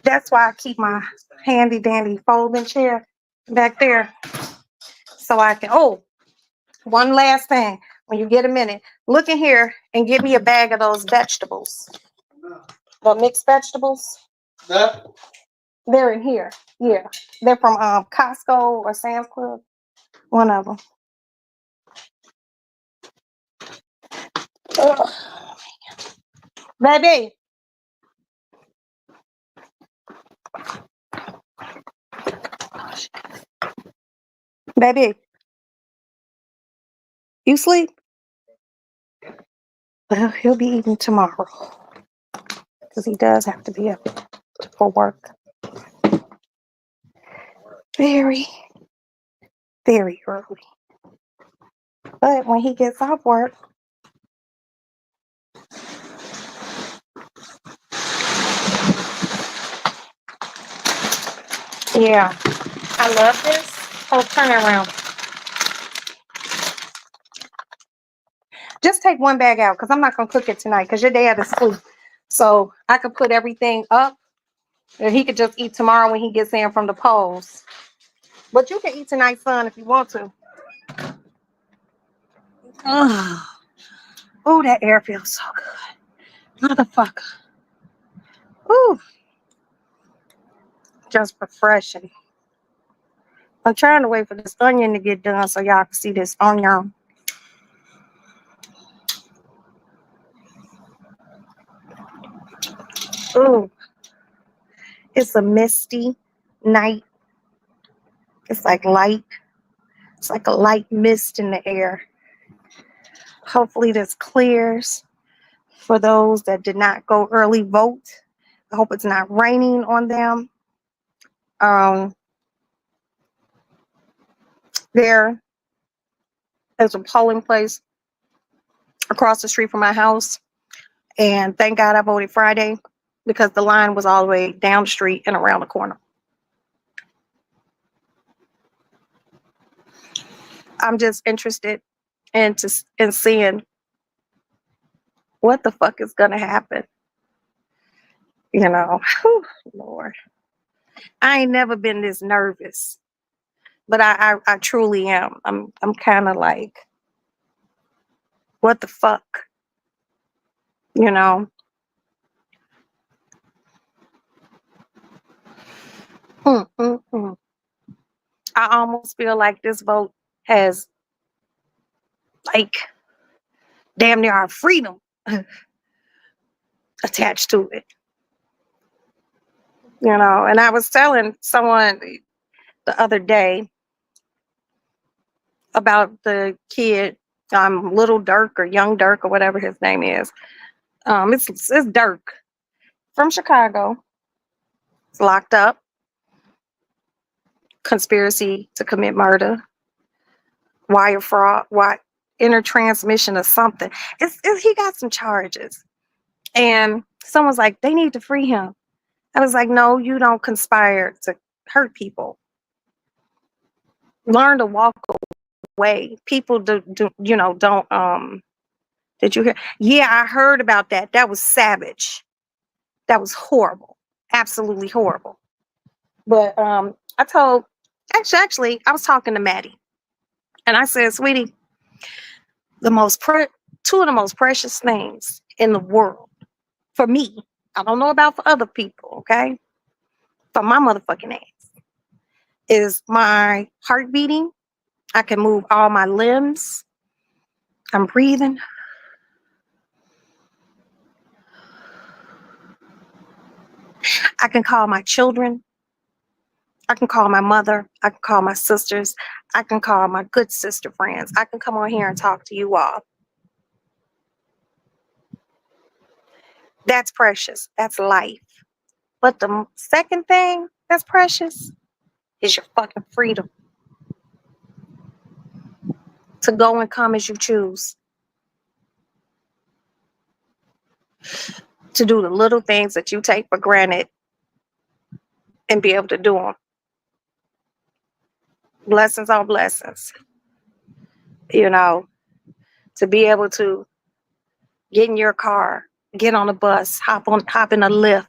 That's why I keep my handy dandy folding chair back there. So I can, oh, one last thing. When you get a minute, look in here and give me a bag of those vegetables. The mixed vegetables. That? They're in here. Yeah. They're from Costco or Sam's Club. One of them. Ugh. Baby. Baby. You sleep? Well, he'll be eating tomorrow. Because he does have to be up for work. Very, very early. But when he gets off work, yeah, I love this. Oh, turn it around. Just take one bag out because I'm not going to cook it tonight because your dad is asleep. So I could put everything up and he could just eat tomorrow when he gets in from the polls. But you can eat tonight, son, if you want to. Oh, that air feels so good. Motherfucker. Ooh, just refreshing. I'm trying to wait for this onion to get done so y'all can see this onion. Ooh, it's a misty night. It's like light. It's like a light mist in the air. Hopefully this clears for those that did not go early vote. I hope it's not raining on them. There is a polling place across the street from my house. And thank God I voted Friday because the line was all the way down the street and around the corner. I'm just interested in seeing what the fuck is gonna happen. You know, whew, Lord, I ain't never been this nervous, but I truly am. I'm kind of like, what the fuck, you know? I almost feel like this vote has like damn near our freedom attached to it. You know, and I was telling someone the other day about the kid, Little Dirk or Young Dirk or whatever his name is. It's Dirk from Chicago. It's locked up. Conspiracy to commit murder, wire fraud, intertransmission or something. He got some charges. And someone's like, they need to free him. I was like, no, you don't conspire to hurt people. Learn to walk away. People don't, did you hear? Yeah, I heard about that. That was savage. That was horrible. Absolutely horrible. But I told, actually, I was talking to Maddie. And I said, sweetie, two of the most precious things in the world for me, I don't know about for other people, okay? For my motherfucking ass, is my heart beating. I can move all my limbs. I'm breathing. I can call my children. I can call my mother. I can call my sisters. I can call my good sister friends. I can come on here and talk to you all. That's precious. That's life. But the second thing that's precious is your fucking freedom to go and come as you choose, to do the little things that you take for granted and be able to do them. Blessings on blessings. You know, to be able to get in your car, get on a bus, hop in a lift,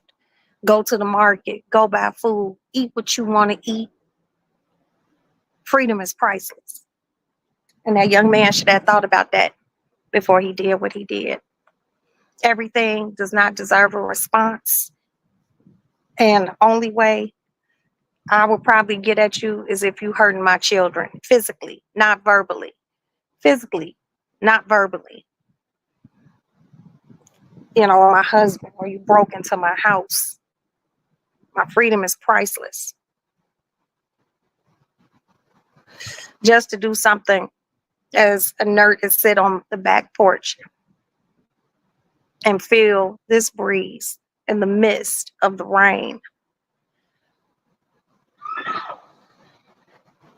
go to the market, go buy food, eat what you want to eat. Freedom is priceless. And that young man should have thought about that before he did what he did. Everything does not deserve a response. And the only way I will probably get at you is if you hurting my children physically, not verbally. Physically, not verbally. You know, or my husband, or you broke into my house. My freedom is priceless. Just to do something as inert as sit on the back porch and feel this breeze in the midst of the rain.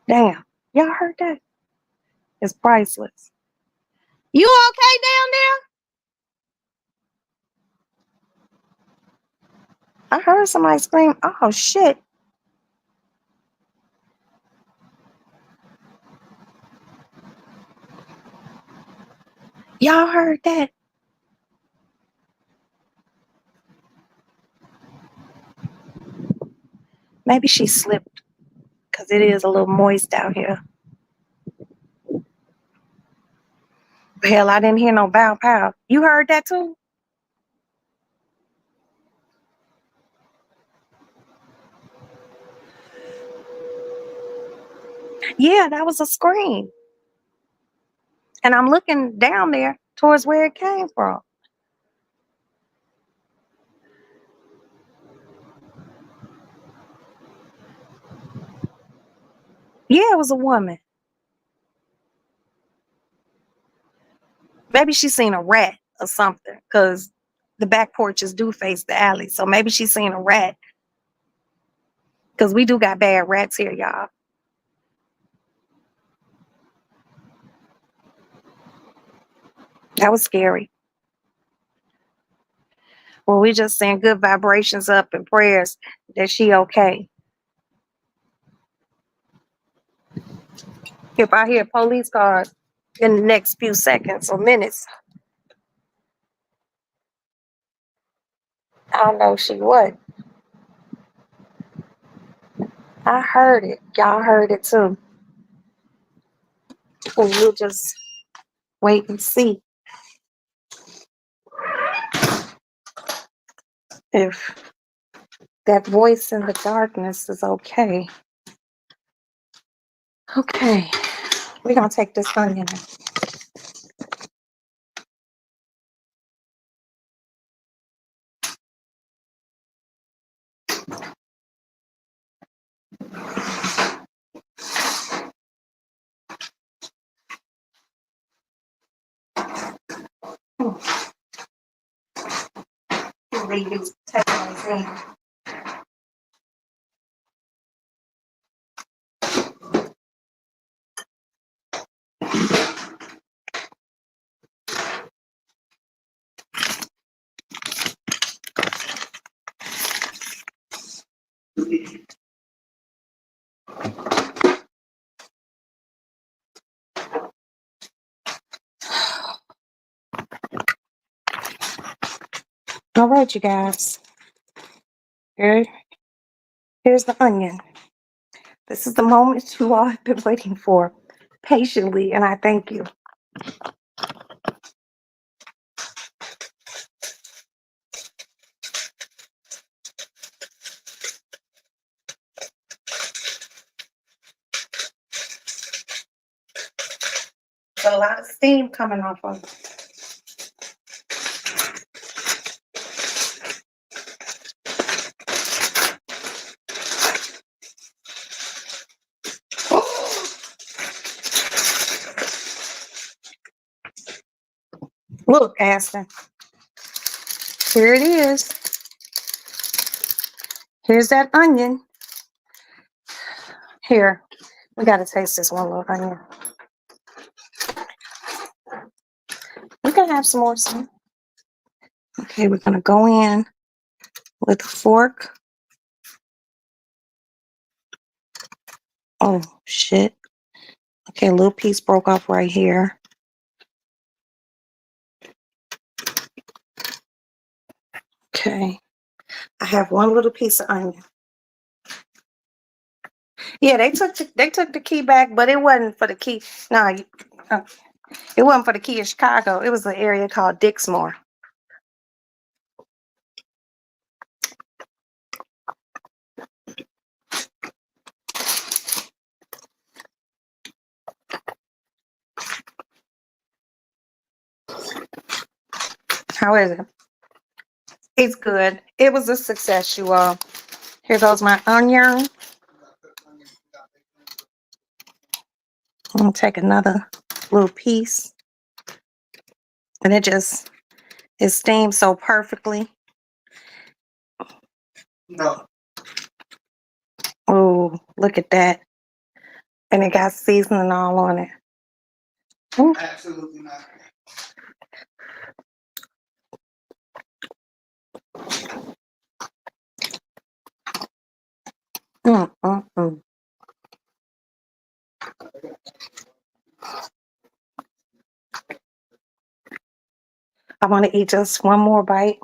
Damn, y'all heard that? It's priceless. You okay down there? I heard somebody scream, oh shit. Y'all heard that? Maybe she slipped because it is a little moist out here. Hell, I didn't hear no bow pow. You heard that too? Yeah, that was a scream. And I'm looking down there towards where it came from. Yeah, it was a woman. Maybe she seen a rat or something because the back porches do face the alley. So maybe she seen a rat because we do got bad rats here, y'all. That was scary. Well, we just send good vibrations up and prayers that she okay. If I hear police cars in the next few seconds or minutes, I know she would. I heard it. Y'all heard it too. And we'll just wait and see if that voice in the darkness is okay. Okay, we're gonna take this onion. Leave these potatoes in. All right, you guys. Here's the onion. This is the moment you all have been waiting for patiently, and I thank you. There's a lot of steam coming off of it. Look, Aston. Here it is. Here's that onion. Here, we gotta taste this one little onion. We can have some more. Some. Okay, we're gonna go in with a fork. Oh shit. Okay, a little piece broke off right here. Okay. I have one little piece of onion. Yeah, they took the key back, but it wasn't for the key. No, it wasn't for the key of Chicago. It was an area called Dixmoor. How is it? It's good. It was a success, you all. Here goes my onion. I'm gonna take another little piece. And it steams so perfectly. No, Oh, look at that. And it got seasoning all on it. Ooh. absolutely not. Mm, mm, mm. I want to eat just one more bite.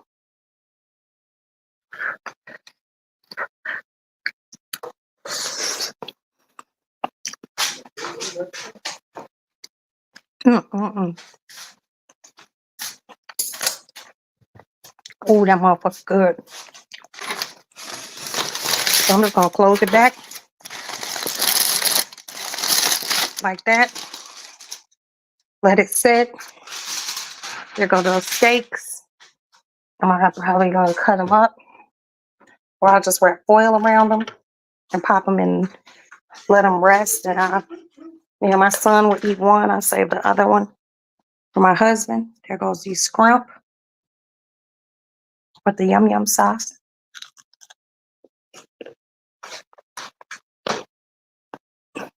Mm, mm, mm. Oh, that motherfucker's good. So I'm just gonna close it back like that. Let it sit. There go those steaks. I'm gonna probably gonna cut them up, or I'll just wrap foil around them and pop them in, let them rest. And me and my son will eat one. I'll save the other one for my husband. There goes the scrimp with the yum yum sauce.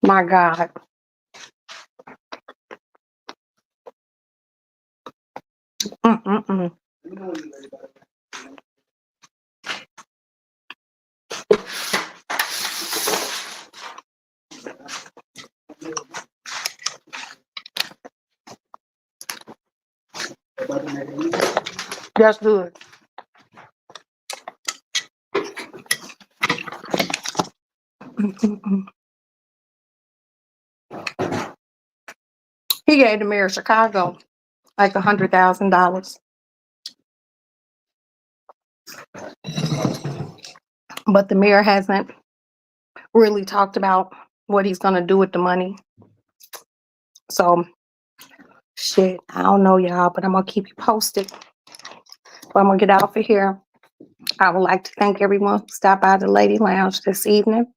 My God. Mm-mm-mm. That's good. Mm-mm-mm. He gave the mayor of Chicago like $100,000. But the mayor hasn't really talked about what he's gonna do with the money. So shit, I don't know y'all, but I'm gonna keep you posted. But I'm gonna get out of here. I would like to thank everyone who stopped by the Lady Lounge this evening.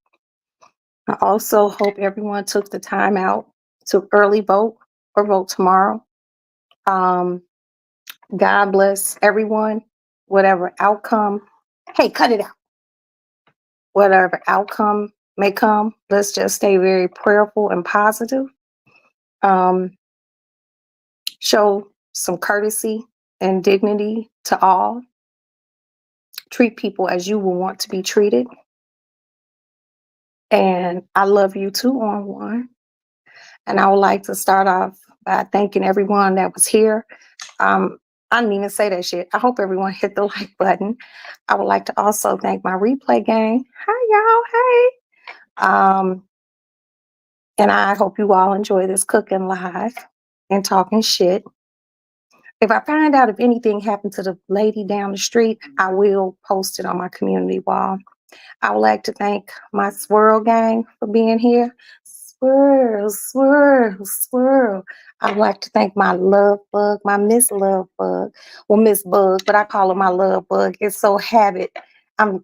I also hope everyone took the time out to early vote or vote tomorrow. God bless everyone, whatever outcome. Hey, cut it out. Whatever outcome may come, let's just stay very prayerful and positive. Show some courtesy and dignity to all. Treat people as you will want to be treated. And I love you too, on one. And I would like to start off by thanking everyone that was here. I didn't even say that shit. I hope everyone hit the like button. I would like to also thank my replay gang. Hi, y'all. Hey. And I hope you all enjoy this cooking live and talking shit. If I find out if anything happened to the lady down the street, I will post it on my community wall. I would like to thank my swirl gang for being here. Swirl, swirl, swirl. I would like to thank my love bug, my Miss Love Bug. Well, Miss Bug, but I call her my love bug. It's so habit. I'm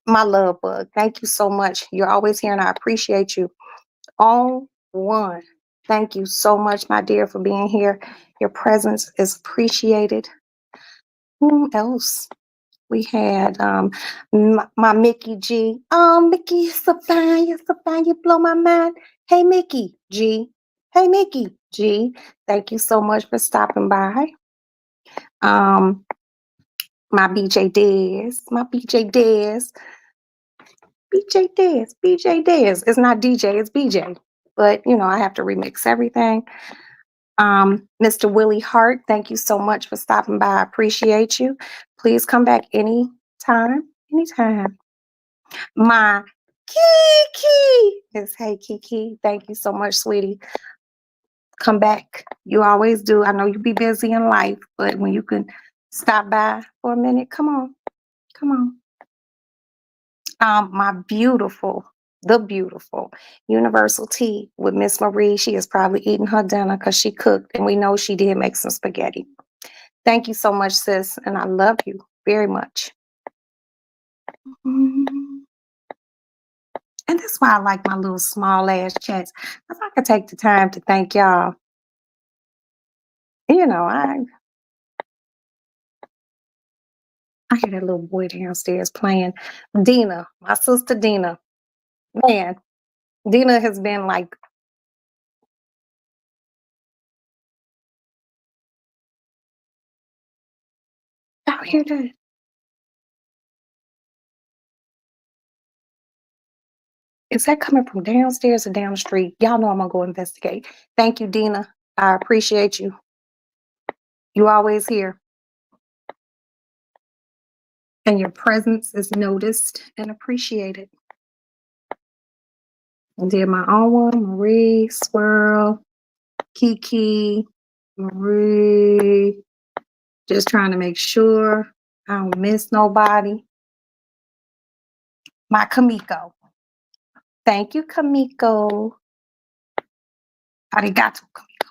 my love bug. Thank you so much. You're always here and I appreciate you. On one. Thank you so much, my dear, for being here. Your presence is appreciated. Who else? We had my Mickey G. Mickey, you're so fine, you're so fine, you blow my mind. Hey Mickey G. Hey Mickey G. Thank you so much for stopping by. My BJ Dez, my BJ Dez, BJ Dez, BJ Dez. It's not DJ, it's BJ. But you know, I have to remix everything. Mr. Willie Hart, thank you so much for stopping by. I appreciate you. Please come back anytime, anytime. My Kiki is hey Kiki. Thank you so much, sweetie. Come back. You always do. I know you be busy in life, but when you can stop by for a minute, come on. Come on. My beautiful, the beautiful Universal Tea with Miss Marie. She is probably eating her dinner because she cooked, and we know she did make some spaghetti. Thank you so much, sis, and I love you very much. And that's why I like my little small ass chats. If I could take the time to thank y'all, you know, I hear that little boy downstairs playing. Dina, my sister Dina. Man, Dina has been like, I hear that. Is that coming from downstairs or down the street? Y'all know I'm gonna go investigate. Thank you, Dina. I appreciate you. You always here. And your presence is noticed and appreciated. I did my own one, Marie, Swirl, Kiki, Marie. Just trying to make sure I don't miss nobody. My Kamiko. Thank you, Kamiko. Arigato, Kamiko.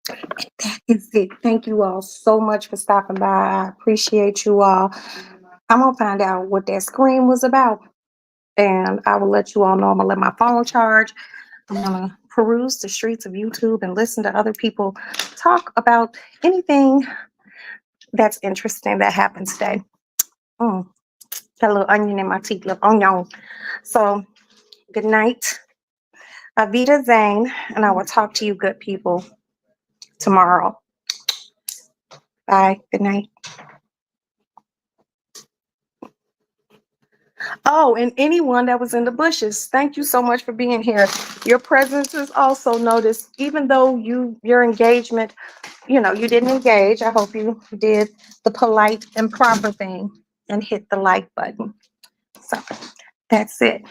And that is it. Thank you all so much for stopping by. I appreciate you all. I'm going to find out what that scream was about. And I will let you all know. I'm going to let my phone charge. I'm going to peruse the streets of YouTube and listen to other people talk about anything that's interesting that happened today. Got a little onion in my teeth, little onion. So, good night. Avita Zane, and I will talk to you good people tomorrow. Bye. Good night. Oh, and anyone that was in the bushes, thank you so much for being here. Your presence is also noticed, even though your engagement, you know, you didn't engage. I hope you did the polite and proper thing and hit the like button. So that's it.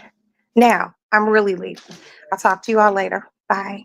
Now I'm really leaving. I'll talk to you all later. Bye.